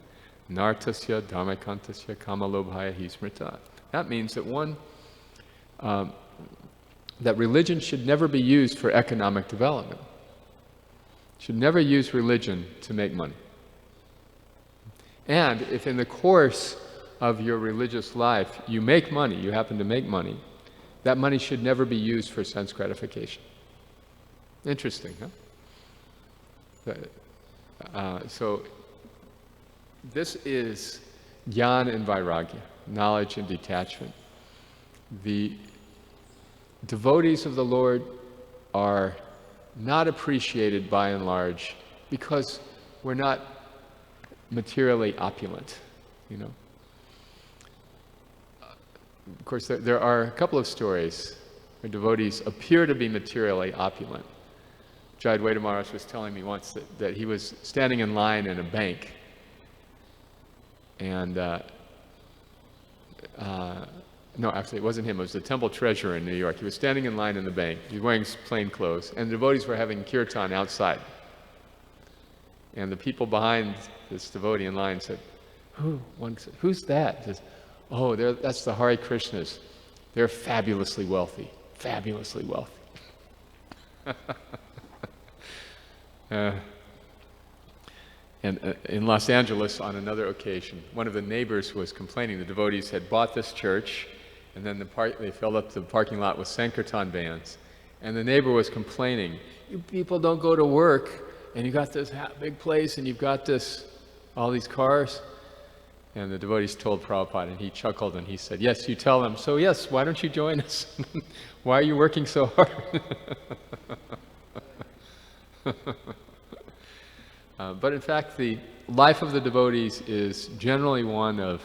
C: nartasya dharmakantasya kamalobhaya hismrita. That means that that religion should never be used for economic development. Should never use religion to make money. And if in the course of your religious life you make money, you happen to make money, that money should never be used for sense gratification. Interesting, huh? So this is jnana and vairagya, knowledge and detachment. The devotees of the Lord are not appreciated by and large because we're not materially opulent, you know. Of course, there are a couple of stories where devotees appear to be materially opulent. Jayadvaita Maharaj was telling me once that he was standing in line in a bank, and no, actually it wasn't him, it was the temple treasurer in New York. He was standing in line in the bank, he was wearing plain clothes, and the devotees were having kirtan outside. And the people behind this devotee in line said, one said, "Who's that?" He says, "Oh, that's the Hare Krishnas. They're fabulously wealthy, fabulously wealthy." And in Los Angeles, on another occasion, one of the neighbors was complaining. The devotees had bought this church, and then they filled up the parking lot with Sankirtan vans. And the neighbor was complaining, "You people don't go to work, and you got this big place, and you've got all these cars." And the devotees told Prabhupada, and he chuckled, and he said, "Yes, you tell them. So yes, why don't you join us? Why are you working so hard?" But in fact, the life of the devotees is generally one of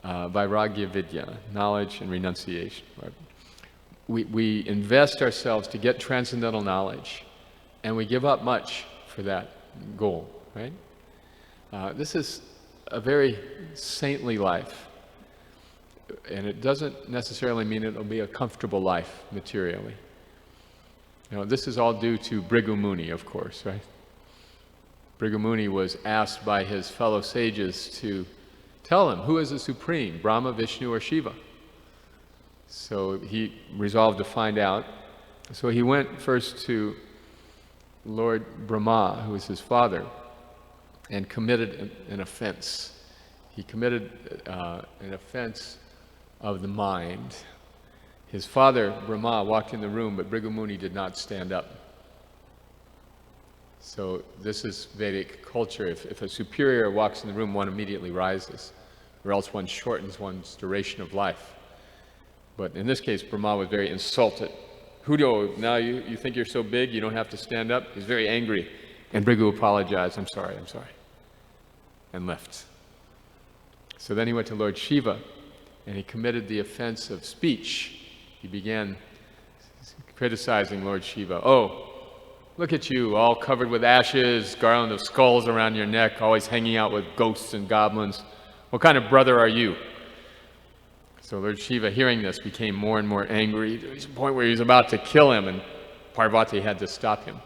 C: vairagya vidya, knowledge and renunciation. Right? We invest ourselves to get transcendental knowledge, and we give up much for that goal. Right? This is a very saintly life, and it doesn't necessarily mean it'll be a comfortable life materially. You know, this is all due to Bhrigu Muni, of course, right? Bhrigu Muni was asked by his fellow sages to tell him who is the supreme, Brahma, Vishnu, or Shiva. So he resolved to find out. So he went first to Lord Brahma, who was his father, and committed an offense. He committed an offense of the mind. His father, Brahma, walked in the room, but Bhrigu Muni did not stand up. So this is Vedic culture. If a superior walks in the room, one immediately rises, or else one shortens one's duration of life. But in this case, Brahma was very insulted. Hudo, now you think you're so big, you don't have to stand up? He's very angry. And Bhrigu apologized, I'm sorry, and left. So then he went to Lord Shiva, and he committed the offense of speech. He began criticizing Lord Shiva. "Oh, look at you, all covered with ashes, garland of skulls around your neck, always hanging out with ghosts and goblins. What kind of brother are you?" So Lord Shiva, hearing this, became more and more angry to the point where he was about to kill him, and Parvati had to stop him.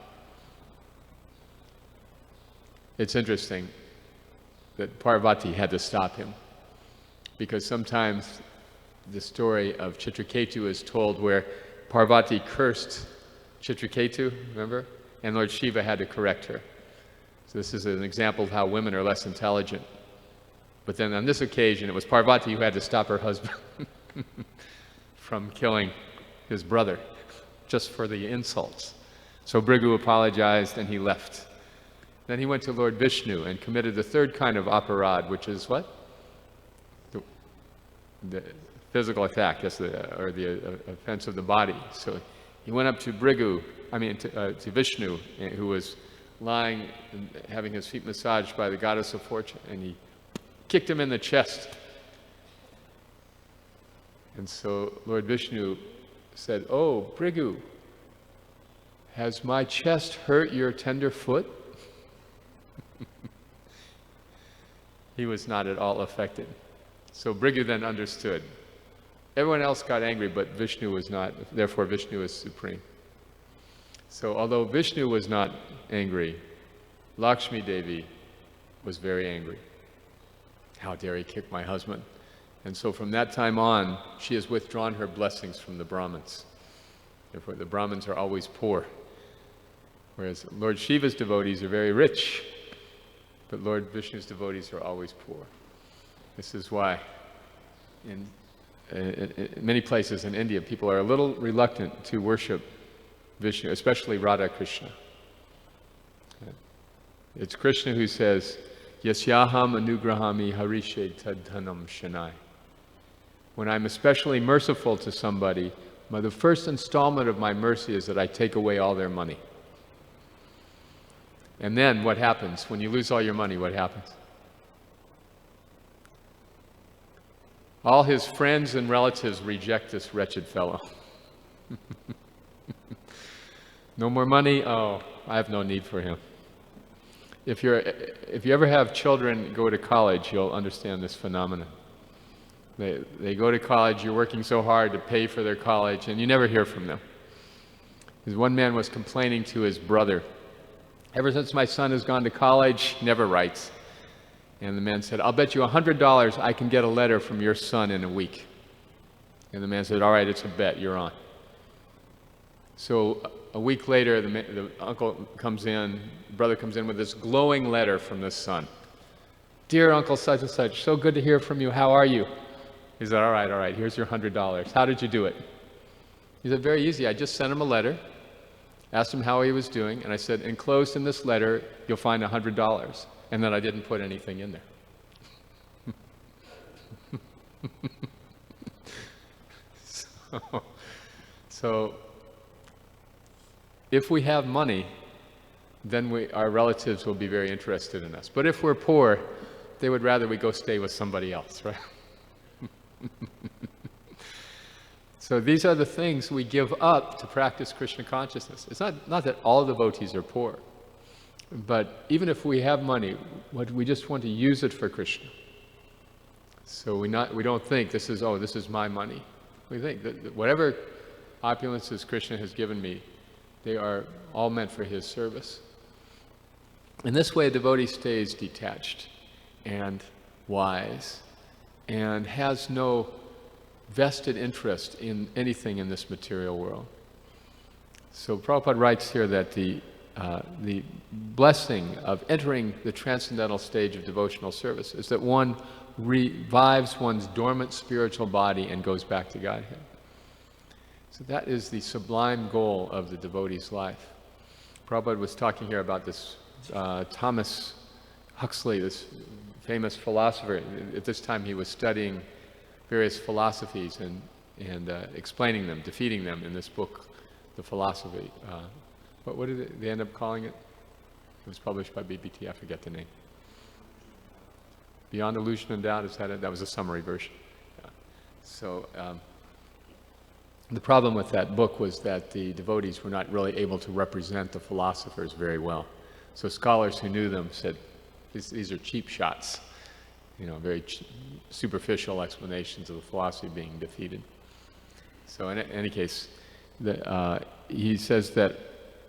C: It's interesting that Parvati had to stop him, because sometimes the story of Chitraketu is told where Parvati cursed Chitraketu, remember? And Lord Shiva had to correct her. So this is an example of how women are less intelligent. But then on this occasion, it was Parvati who had to stop her husband from killing his brother, just for the insults. So Bhrigu apologized and he left. Then he went to Lord Vishnu and committed the third kind of aparad, which is what? The physical attack, yes, or the offense of the body. So he went up to to Vishnu, who was lying and having his feet massaged by the goddess of fortune, and he kicked him in the chest. And so Lord Vishnu said, "Oh, Bhrigu, has my chest hurt your tender foot?" He was not at all affected. So Bhrigu then understood. Everyone else got angry, but Vishnu was not. Therefore, Vishnu is supreme. So although Vishnu was not angry, Lakshmi Devi was very angry. How dare he kick my husband? And so from that time on, she has withdrawn her blessings from the Brahmins. Therefore, the Brahmins are always poor, whereas Lord Shiva's devotees are very rich, but Lord Vishnu's devotees are always poor. This is why in many places in India, people are a little reluctant to worship Vishnu, especially Radha Krishna. It's Krishna who says, "Yasyaham anugrahami harishe tadhanam shanai." When I'm especially merciful to somebody, the first installment of my mercy is that I take away all their money. And then what happens? When you lose all your money, what happens? All his friends and relatives reject this wretched fellow. No more money? Oh, I have no need for him. If you ever have children go to college, you'll understand this phenomenon. They go to college, you're working so hard to pay for their college, and you never hear from them. Because one man was complaining to his brother, "Ever since my son has gone to college, never writes." And the man said, "I'll bet you $100 I can get a letter from your son in a week." And the man said, "All right, it's a bet, you're on." So a week later, the uncle comes in, the brother comes in with this glowing letter from the son. "Dear Uncle such and such, so good to hear from you, how are you?" He said, all right, here's your $100. How did you do it? He said, "Very easy, I just sent him a letter, asked him how he was doing, and I said, enclosed in this letter, you'll find $100. And then I didn't put anything in there." So if we have money, then our relatives will be very interested in us. But if we're poor, they would rather we go stay with somebody else, right? So these are the things we give up to practice Krishna consciousness. It's not that all devotees are poor, but even if we have money, we just want to use it for Krishna. So we don't think this is my money. We think that whatever opulences Krishna has given me, they are all meant for his service. In this way, a devotee stays detached and wise and has no vested interest in anything in this material world. So Prabhupada writes here that the blessing of entering the transcendental stage of devotional service is that one revives one's dormant spiritual body and goes back to Godhead. So that is the sublime goal of the devotee's life. Prabhupada was talking here about this Thomas Huxley, this famous philosopher. At this time he was studying various philosophies and explaining them, defeating them in this book, The Philosophy. What did they end up calling it? It was published by BBT, I forget the name. Beyond Illusion and Doubt, is that it? That was a summary version. Yeah. So the problem with that book was that the devotees were not really able to represent the philosophers very well. So scholars who knew them said, these are cheap shots, very superficial explanations of the philosophy being defeated. So in any case, he says that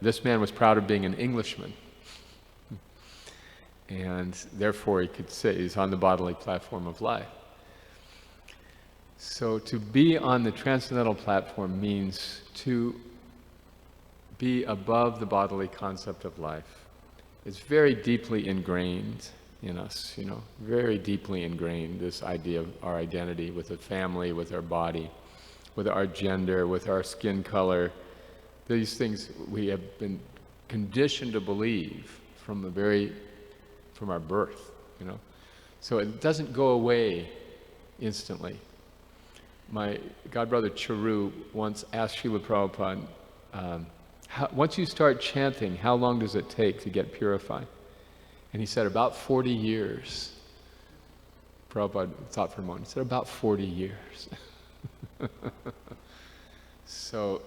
C: this man was proud of being an Englishman, and therefore he could say he's on the bodily platform of life. So to be on the transcendental platform means to be above the bodily concept of life. It's very deeply ingrained in us, very deeply ingrained, this idea of our identity with a family, with our body, with our gender, with our skin color. These things we have been conditioned to believe from our birth, you know. So it doesn't go away instantly. My godbrother Charu once asked Srila Prabhupada, once you start chanting, how long does it take to get purified? And he said, about 40 years. Prabhupada thought for a moment. He said, about 40 years. So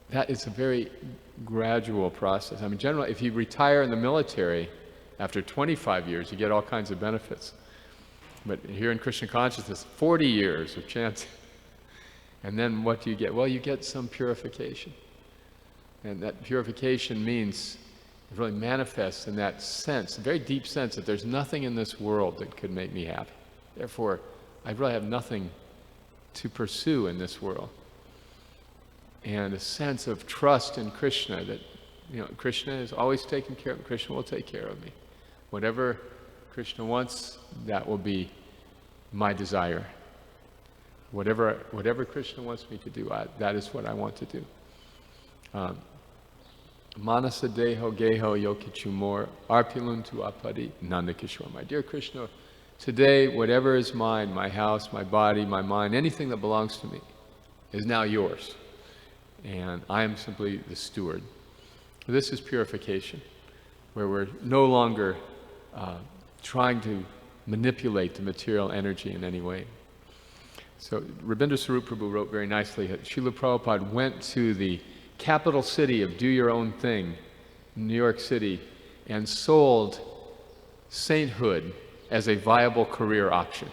C: that is a very gradual process. I mean, generally, if you retire in the military, after 25 years, you get all kinds of benefits. But here in Krishna consciousness, 40 years of chanting. And then what do you get? Well, you get some purification. And that purification means it really manifests in that sense, a very deep sense that there's nothing in this world that could make me happy. Therefore, I really have nothing to pursue in this world. And a sense of trust in Krishna that, you know, Krishna is always taking care of me. Krishna will take care of me. Whatever Krishna wants, that will be my desire. Whatever Krishna wants me to do, that is what I want to do. Manasa deho geho yokichumor arpiluntu apadi nandakishore. My dear Krishna, today whatever is mine, my house, my body, my mind, anything that belongs to me is now yours. And I am simply the steward. This is purification, where we're no longer trying to manipulate the material energy in any way. So Rabindra Sarup Prabhu wrote very nicely that Srila Prabhupada went to the capital city of Do Your Own Thing, New York City, and sold sainthood as a viable career option.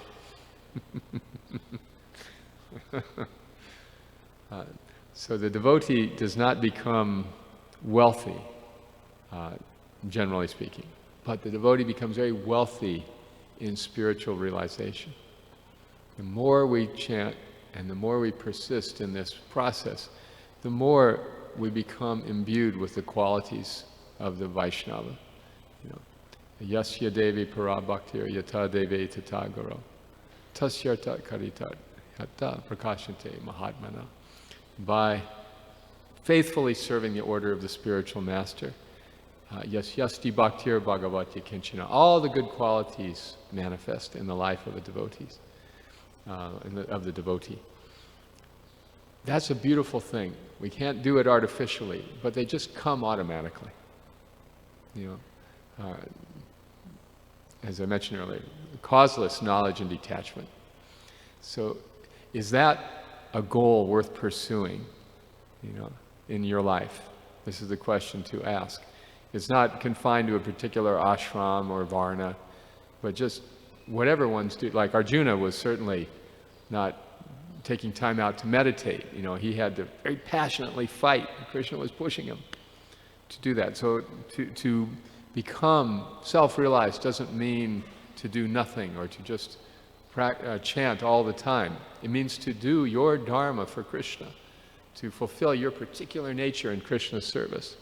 C: So the devotee does not become wealthy, generally speaking, but the devotee becomes very wealthy in spiritual realization. The more we chant and the more we persist in this process, the more we become imbued with the qualities of the Vaishnava. You know, Yasya Devi Parabhaktir Yata Devi Tatagaro Tasyarta Karitat Yata Prakashante Mahatmana. By faithfully serving the order of the spiritual master, Yasyasti Bhaktir Bhagavati Kinchana, all the good qualities manifest in the life of a devotee. Of the devotee. That's a beautiful thing. We can't do it artificially, but they just come automatically. You know, as I mentioned earlier, causeless knowledge and detachment. So, is that a goal worth pursuing? You know, in your life, this is the question to ask. It's not confined to a particular ashram or varna, but just whatever one's do. Like Arjuna was certainly not taking time out to meditate. You know, he had to very passionately fight. Krishna was pushing him to do that. So to become self-realized doesn't mean to do nothing or to just chant all the time. It means to do your dharma for Krishna, to fulfill your particular nature in Krishna's service.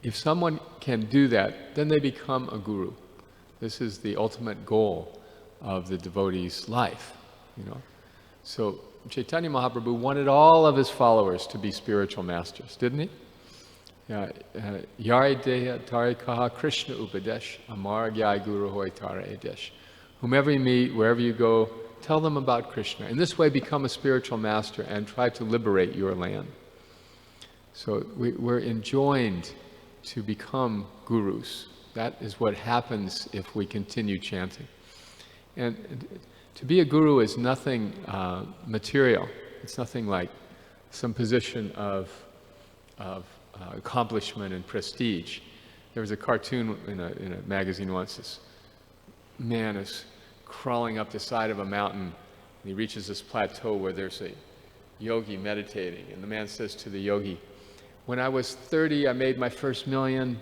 C: If someone can do that, then they become a guru. This is the ultimate goal of the devotee's life, you know. So Chaitanya Mahaprabhu wanted all of his followers to be spiritual masters, didn't he? Yare deha tarikaha Krishna upadesh, amar gyai guru hoy tara edesh. Whomever you meet, wherever you go, tell them about Krishna. In this way, become a spiritual master and try to liberate your land. So we're enjoined to become gurus. That is what happens if we continue chanting. And to be a guru is nothing material. It's nothing like some position of accomplishment and prestige. There was a cartoon in a magazine once. This man is crawling up the side of a mountain, and he reaches this plateau where there's a yogi meditating. And the man says to the yogi, "When I was 30, I made my first million.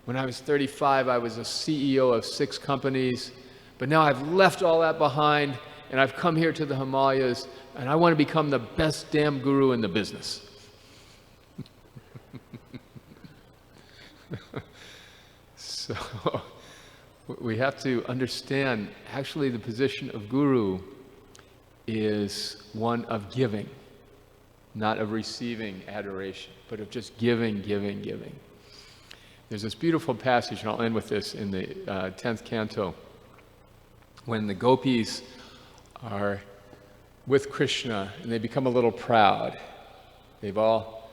C: When I was 35, I was a CEO of 6 companies. But now I've left all that behind, and I've come here to the Himalayas, and I want to become the best damn guru in the business." So we have to understand, actually the position of guru is one of giving, not of receiving adoration, but of just giving, giving, giving. There's this beautiful passage, and I'll end with this, in the 10th canto, when the gopis are with Krishna and they become a little proud. They've all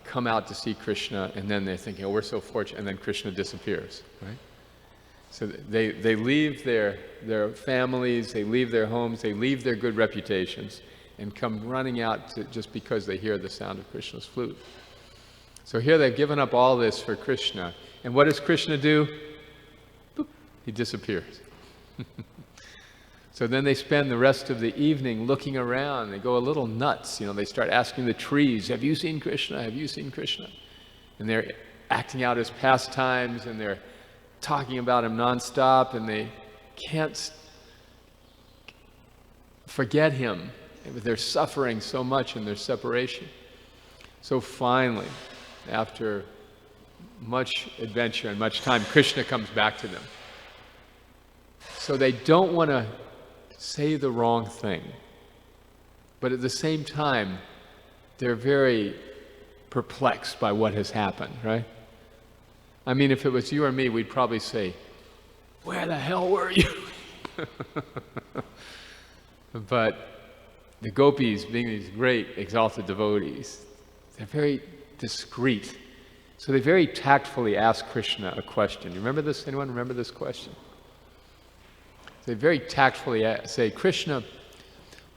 C: come out to see Krishna, and then they're thinking, oh, we're so fortunate, and then Krishna disappears, right? So they leave their families, they leave their homes, they leave their good reputations, and come running out just because they hear the sound of Krishna's flute. So here they've given up all this for Krishna, and what does Krishna do? Boop, he disappears. So then they spend the rest of the evening looking around. They go a little nuts. They start asking the trees, have you seen Krishna? Have you seen Krishna? And they're acting out his pastimes, and they're talking about him nonstop, and they can't forget him. They're suffering so much in their separation. So finally, after much adventure and much time, Krishna comes back to them. So they don't want to say the wrong thing, but at the same time, they're very perplexed by what has happened, right? I mean, if it was you or me, we'd probably say, where the hell were you? But the gopis, being these great exalted devotees, they're very discreet. So they very tactfully ask Krishna a question. You remember this? Anyone remember this question? They very tactfully say, Krishna,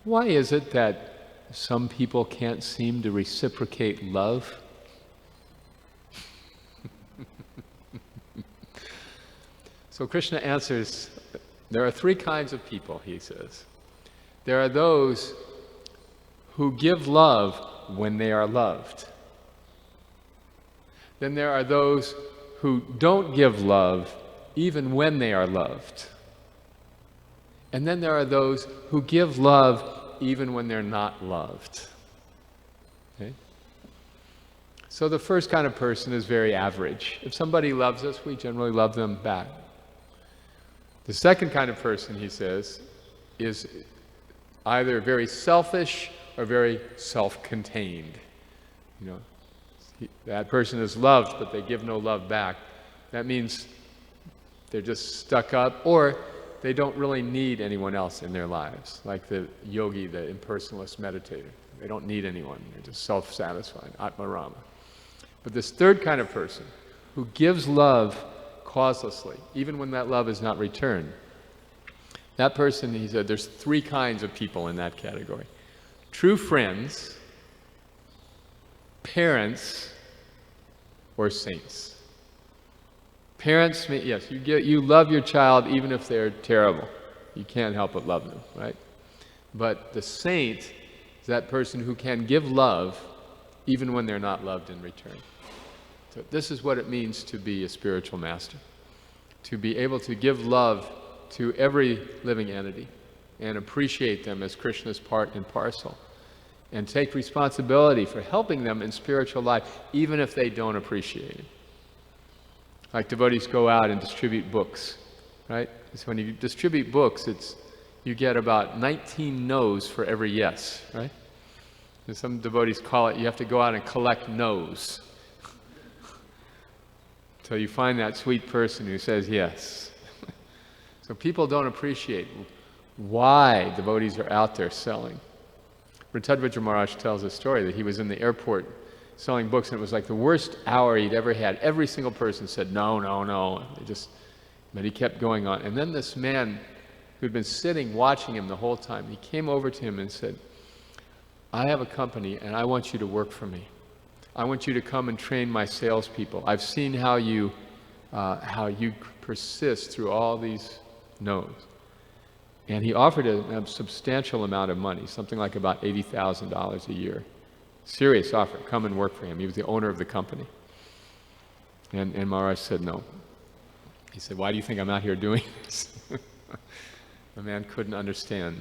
C: why is it that some people can't seem to reciprocate love? So Krishna answers, there are three kinds of people, he says. There are those who give love when they are loved. Then there are those who don't give love even when they are loved. And then there are those who give love even when they're not loved. Okay? So the first kind of person is very average. If somebody loves us, we generally love them back. The second kind of person, he says, is either very selfish or very self-contained. That person is loved, but they give no love back. That means they're just stuck up, or they don't really need anyone else in their lives, like the yogi, the impersonalist meditator. They don't need anyone. They're just self-satisfied, Atmarama. But this third kind of person, who gives love causelessly, even when that love is not returned, that person, he said, there's three kinds of people in that category. True friends, parents, or saints. Parents, yes, you love your child even if they're terrible. You can't help but love them, right? But the saint is that person who can give love even when they're not loved in return. So this is what it means to be a spiritual master. To be able to give love to every living entity and appreciate them as Krishna's part and parcel. And take responsibility for helping them in spiritual life, even if they don't appreciate it. Like devotees go out and distribute books, right? So when you distribute books, you get about 19 no's for every yes, right? And some devotees call it, you have to go out and collect no's. Until you find that sweet person who says yes. So people don't appreciate why devotees are out there selling. Ritadvajra Maharaj tells a story that he was in the airport selling books, and it was like the worst hour he'd ever had. Every single person said, no, no, no. But he kept going on. And then this man who'd been sitting watching him the whole time, he came over to him and said, I have a company and I want you to work for me. I want you to come and train my salespeople. I've seen how you persist through all these no's. And he offered a substantial amount of money, something like about $80,000 a year. Serious offer, come and work for him. He was the owner of the company. And Maharaj said no. He said, why do you think I'm out here doing this? The man couldn't understand.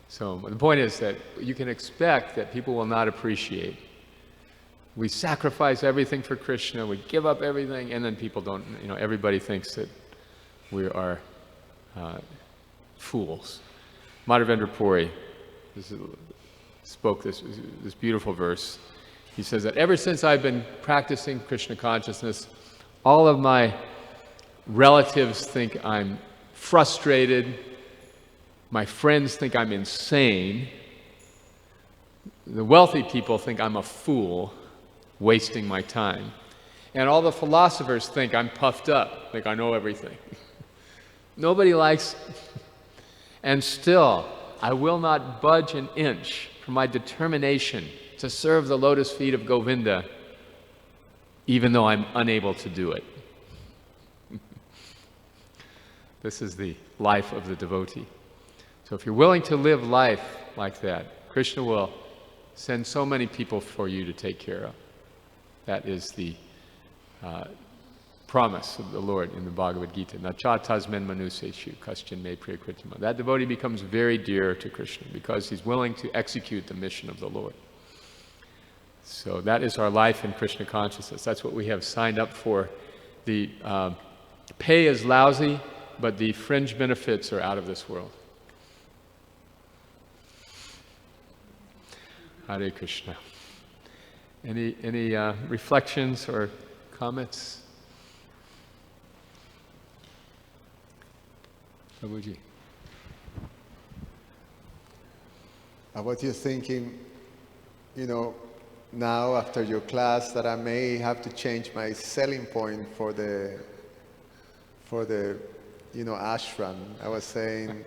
C: So the point is that you can expect that people will not appreciate. We sacrifice everything for Krishna, we give up everything, and then people don't, everybody thinks that we are fools. Madhavendra Puri spoke this beautiful verse. He says that ever since I've been practicing Krishna consciousness, all of my relatives think I'm frustrated. My friends think I'm insane. The wealthy people think I'm a fool, wasting my time. And all the philosophers think I'm puffed up, think I know everything. Nobody likes, and still, I will not budge an inch from my determination to serve the lotus feet of Govinda, even though I'm unable to do it. This is the life of the devotee. So if you're willing to live life like that, Krishna will send so many people for you to take care of. That is the promise of the Lord in the Bhagavad Gita. Nacha tasmen manuseshu kaschin me priyakritima. That devotee becomes very dear to Krishna because he's willing to execute the mission of the Lord. So that is our life in Krishna consciousness. That's what we have signed up for. The pay is lousy, but the fringe benefits are out of this world. Hare Krishna. Any reflections or comments? Prabhuji.
B: I was just thinking, now after your class that I may have to change my selling point for the ashram. I was saying,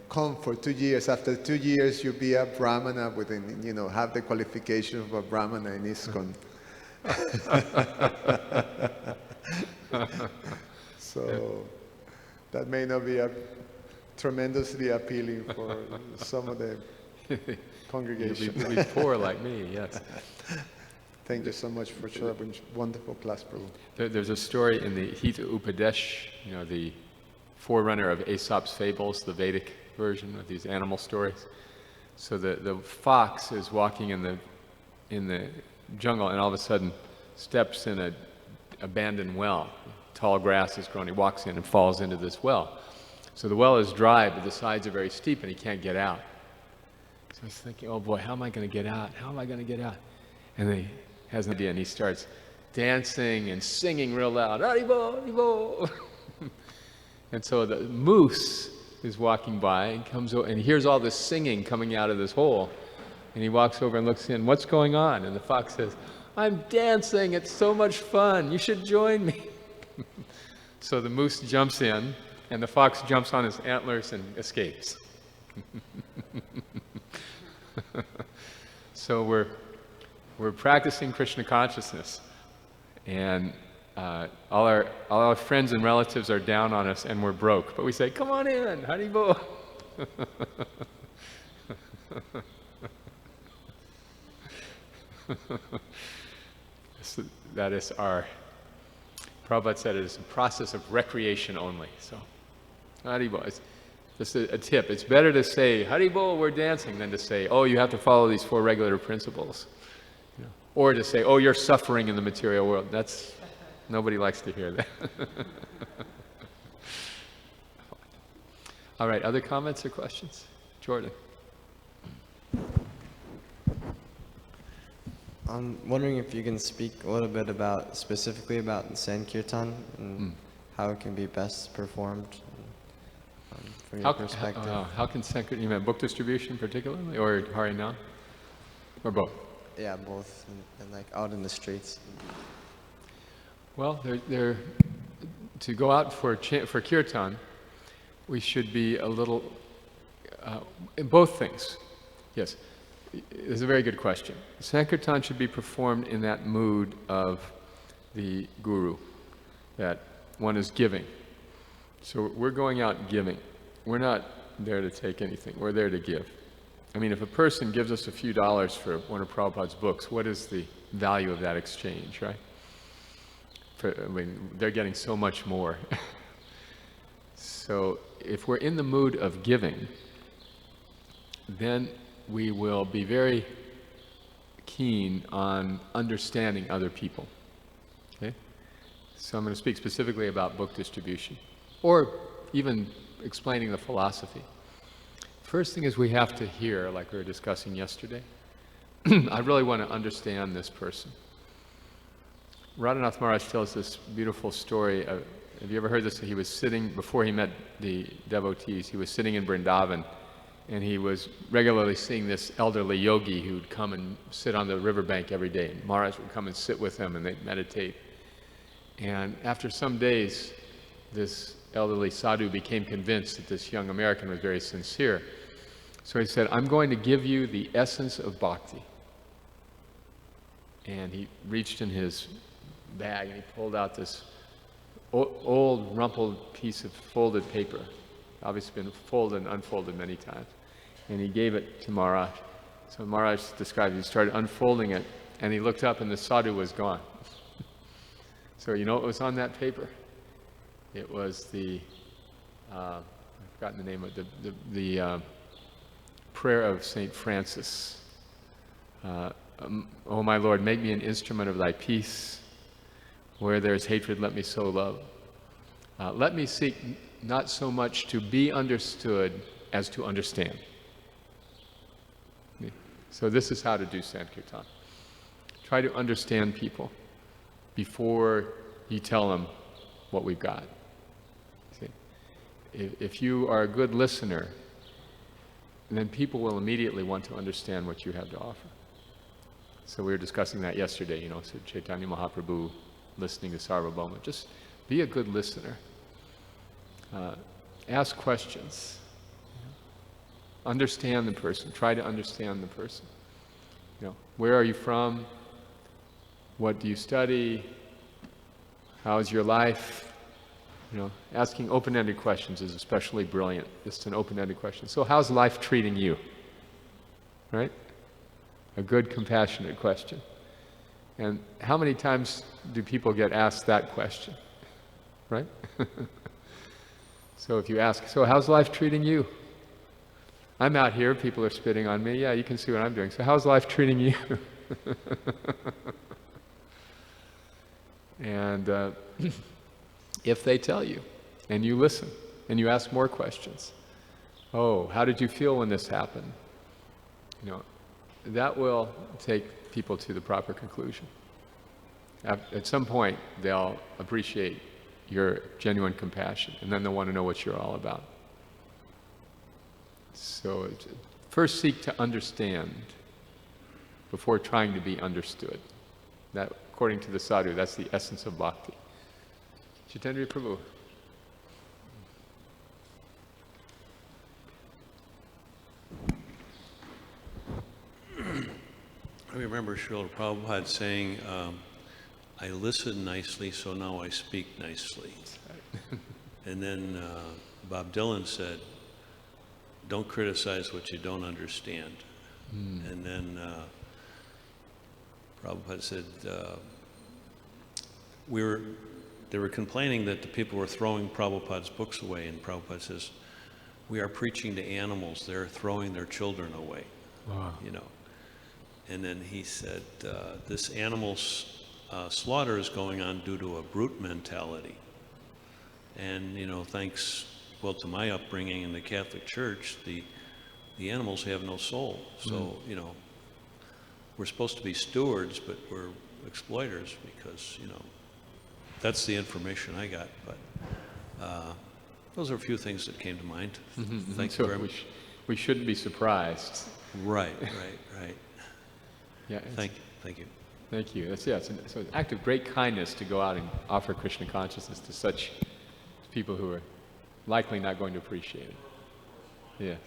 B: come for 2 years. After 2 years, you'll be a brahmana within, have the qualification of a brahmana in ISKCON. So that may not be tremendously appealing for some of the congregation.
C: You'll be poor like me, yes.
B: Thank you so much for such a wonderful class, Prabhu.
C: There's a story in the Hita Upadesh, the forerunner of Aesop's fables, the Vedic version of these animal stories. So the fox is walking in the jungle and all of a sudden steps in an abandoned well. Tall grass is growing. He walks in and falls into this well. So the well is dry, but the sides are very steep and he can't get out. So he's thinking, oh boy, how am I going to get out? How am I going to get out? And he has an idea and he starts dancing and singing real loud. Haribo, Haribo. And so the moose is walking by and comes over and hears all this singing coming out of this hole. And he walks over and looks in, what's going on? And the fox says, I'm dancing, it's so much fun, you should join me. So the moose jumps in and the fox jumps on his antlers and escapes. So we're practicing Krishna consciousness, and all our friends and relatives are down on us and we're broke, but we say, come on in, Haribo. So that is Prabhupada said it is a process of recreation only. So Haribo, it's just a tip. It's better to say, Haribo, we're dancing, than to say, oh, you have to follow these 4 regular principles. Or to say, oh, you're suffering in the material world. Nobody likes to hear that. All right, other comments or questions? Jordan.
J: I'm wondering if you can speak a little bit specifically about the Sankirtan and how it can be best performed from your perspective.
C: How can Sankirtan, you mean book distribution particularly, or Harinam, or both?
J: Yeah, both, and like out in the streets.
C: Well, to go out for kirtan, we should be a little, in both things. Yes, it's a very good question. Sankirtan should be performed in that mood of the guru, that one is giving. So we're going out giving. We're not there to take anything, we're there to give. I mean, if a person gives us a few dollars for one of Prabhupada's books, what is the value of that exchange, right? They're getting so much more. So if we're in the mood of giving, then we will be very keen on understanding other people. Okay? So I'm going to speak specifically about book distribution, or even explaining the philosophy. First thing is we have to hear, like we were discussing yesterday. I really want to understand this person. Radhanath Maharaj tells this beautiful story. Have you ever heard this? He was sitting, before he met the devotees, he was sitting in Vrindavan, and he was regularly seeing this elderly yogi who would come and sit on the riverbank every day. And Maharaj would come and sit with him, and they'd meditate. And after some days, this elderly sadhu became convinced that this young American was very sincere. So he said, I'm going to give you the essence of bhakti. And he reached in his bag and he pulled out this old rumpled piece of folded paper, obviously been folded and unfolded many times. And he gave it to Maharaj. So Maharaj described, he started unfolding it, and he looked up and the sadhu was gone. So you know what was on that paper? It was the, I've forgotten the name of it, the prayer of St. Francis. O my Lord, make me an instrument of thy peace. Where there is hatred, let me sow love. Let me seek not so much to be understood as to understand. So this is how to do Sankirtan. Try to understand people before you tell them what we've got. See? If you are a good listener, then people will immediately want to understand what you have to offer. So we were discussing that yesterday, you know, so Chaitanya Mahaprabhu listening to Sarvabhauma. Just be a good listener. Ask questions. Understand the person. Try to understand the person. You know, where are you from? What do you study? How's your life? You know, asking open-ended questions is especially brilliant. Just an open-ended question. So how's life treating you? Right? A good, compassionate question. And how many times do people get asked that question? Right? So if you ask, so how's life treating you? I'm out here, people are spitting on me. Yeah, you can see what I'm doing. So how's life treating you? And if they tell you, and you listen, and you ask more questions, oh, how did you feel when this happened? You know, that will take people to the proper conclusion. At some point, they'll appreciate your genuine compassion, and then they'll want to know what you're all about. So first seek to understand before trying to be understood. That, according to the sadhu, that's the essence of bhakti. Chaitanya Prabhu.
K: I remember Srila Prabhupada saying, I listen nicely, so now I speak nicely. And then Bob Dylan said, don't criticize what you don't understand. And then Prabhupada said, they were complaining that the people were throwing Prabhupada's books away, and Prabhupada says, we are preaching to animals, they're throwing their children away.
C: Wow.
K: You know. And then he said, this animal slaughter is going on due to a brute mentality. And, you know, thanks, well, to my upbringing in the Catholic Church, the animals have no soul. So, you know, we're supposed to be stewards, but we're exploiters because, you know, that's the information I got. But those are a few things that came to mind. Thank you very much.
C: We shouldn't be surprised.
K: Right.
C: Yeah.
K: Thank you.
C: Thank you. It's an act of great kindness to go out and offer Krishna consciousness to such people who are likely not going to appreciate it. Yes.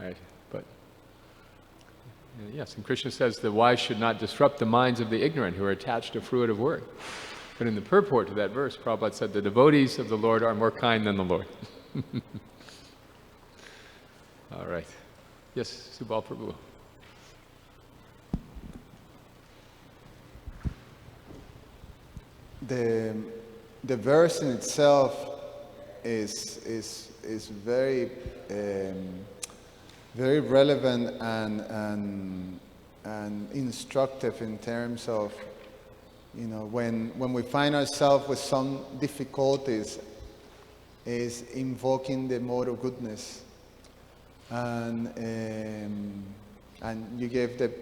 C: Right. But yes, and Krishna says the wise should not disrupt the minds of the ignorant who are attached to fruitive word. But in the purport to that verse, Prabhupada said the devotees of the Lord are more kind than the Lord. All right. Yes, Subal Prabhu.
B: The verse in itself is very very relevant and instructive in terms of, you know, when we find ourselves with some difficulties, is invoking the mode of goodness, and you gave the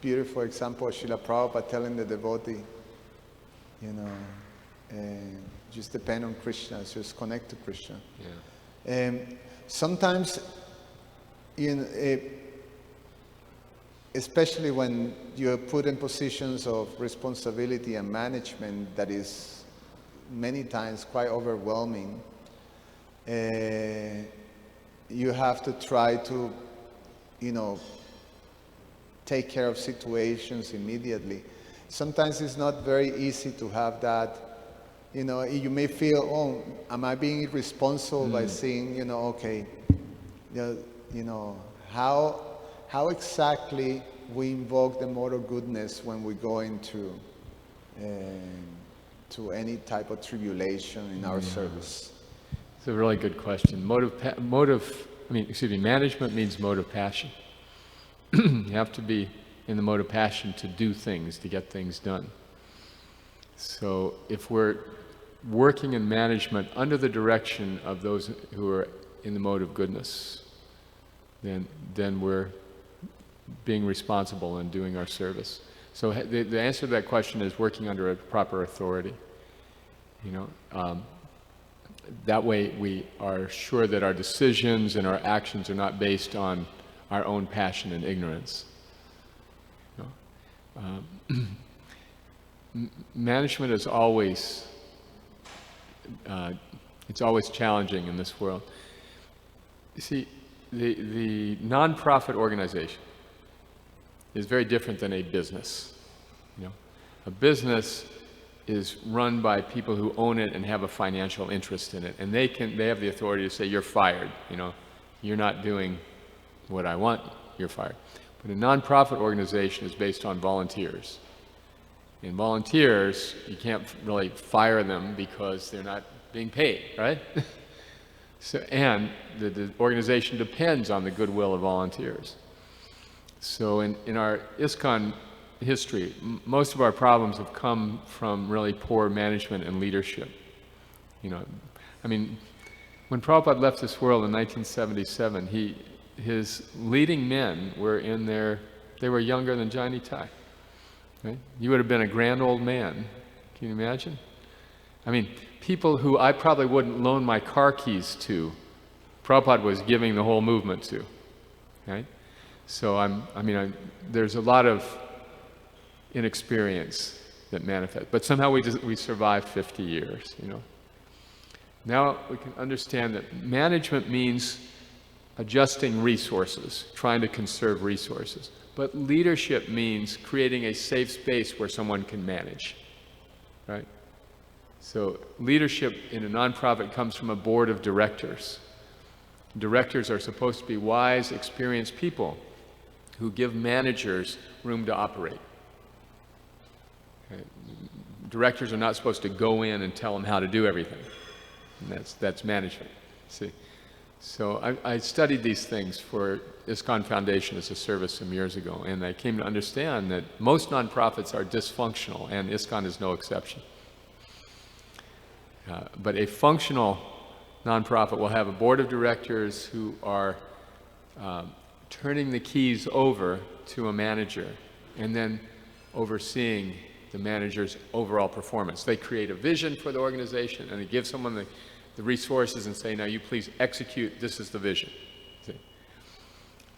B: beautiful example of Srila Prabhupada telling the devotee, just depend on Krishna, just connect to Krishna.
C: Yeah.
B: Sometimes, especially when you're put in positions of responsibility and management that is many times quite overwhelming, you have to try to, take care of situations immediately. Sometimes it's not very easy to have that. You may feel, oh, am I being irresponsible by saying, okay, how exactly we invoke the mode of goodness when we go into to any type of tribulation in our service?
C: It's a really good question. Management means mode of passion. You have to be in the mode of passion to do things, to get things done. So if we're working in management under the direction of those who are in the mode of goodness, then we're being responsible and doing our service. So the answer to that question is working under a proper authority. That way we are sure that our decisions and our actions are not based on our own passion and ignorance. Management is always it's always challenging in this world. You see, the non-profit organization is very different than a business. A business is run by people who own it and have a financial interest in it, and they have the authority to say, you're fired, you're not doing what I want, you're fired. But a non-profit organization is based on volunteers. And volunteers, you can't really fire them because they're not being paid, right? And the organization depends on the goodwill of volunteers. So in our ISKCON history, most of our problems have come from really poor management and leadership. When Prabhupada left this world in 1977, his leading men were they were younger than Jai Nitai. Right? You would have been a grand old man. Can you imagine? People who I probably wouldn't loan my car keys to, Prabhupada was giving the whole movement to. Right? So there's a lot of inexperience that manifests, but somehow we survived 50 years. Now we can understand that management means adjusting resources, trying to conserve resources. But leadership means creating a safe space where someone can manage, right? So leadership in a nonprofit comes from a board of directors. Directors are supposed to be wise, experienced people who give managers room to operate. Okay? Directors are not supposed to go in and tell them how to do everything. And that's management, see? So I studied these things for ISKCON Foundation as a service some years ago, and I came to understand that most nonprofits are dysfunctional, and ISKCON is no exception. But a functional nonprofit will have a board of directors who are turning the keys over to a manager and then overseeing the manager's overall performance. They create a vision for the organization, and they give someone the resources and say, now you please execute, this is the vision. See?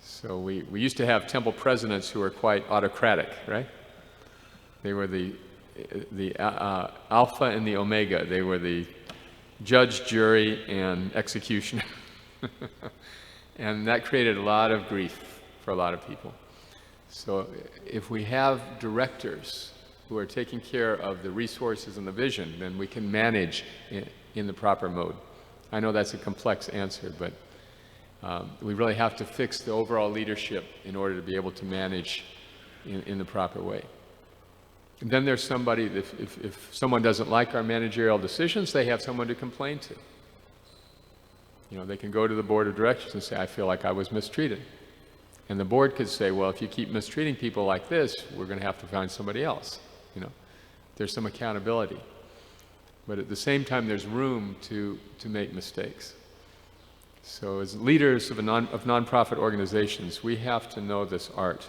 C: So we used to have temple presidents who were quite autocratic, right? They were the alpha and the omega. They were the judge, jury, and executioner. And that created a lot of grief for a lot of people. So if we have directors who are taking care of the resources and the vision, then we can manage in the proper mode. I know that's a complex answer, but we really have to fix the overall leadership in order to be able to manage in the proper way. And then there's somebody, if someone doesn't like our managerial decisions, they have someone to complain to. They can go to the board of directors and say, I feel like I was mistreated. And the board could say, well, if you keep mistreating people like this, we're going to have to find somebody else. There's some accountability. But at the same time, there's room to make mistakes. So as leaders of nonprofit organizations, we have to know this art,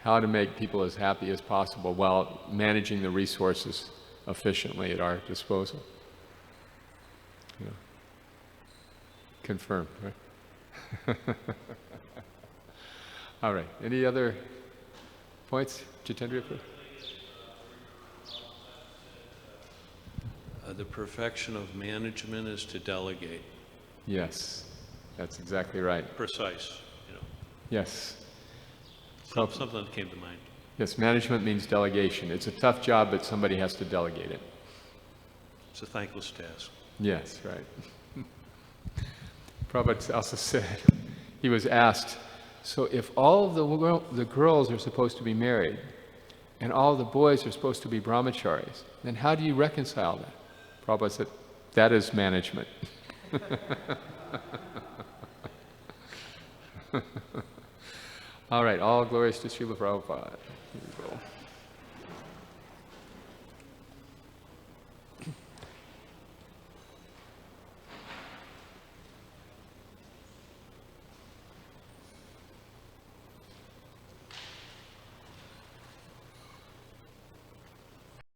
C: how to make people as happy as possible while managing the resources efficiently at our disposal. Yeah. Confirmed, right? All right. Any other points, Jitendra?
K: The perfection of management is to delegate.
C: Yes, that's exactly right.
K: Precise,
C: Yes.
K: Something that came to mind.
C: Yes, management means delegation. It's a tough job, but somebody has to delegate it.
K: It's a thankless task.
C: Yes, right. Prabhupada also said, he was asked, so if all of the girls are supposed to be married and all the boys are supposed to be brahmacharis, then how do you reconcile that? Prabhupada said, that is management. All right, all glories to Srila Prabhupada.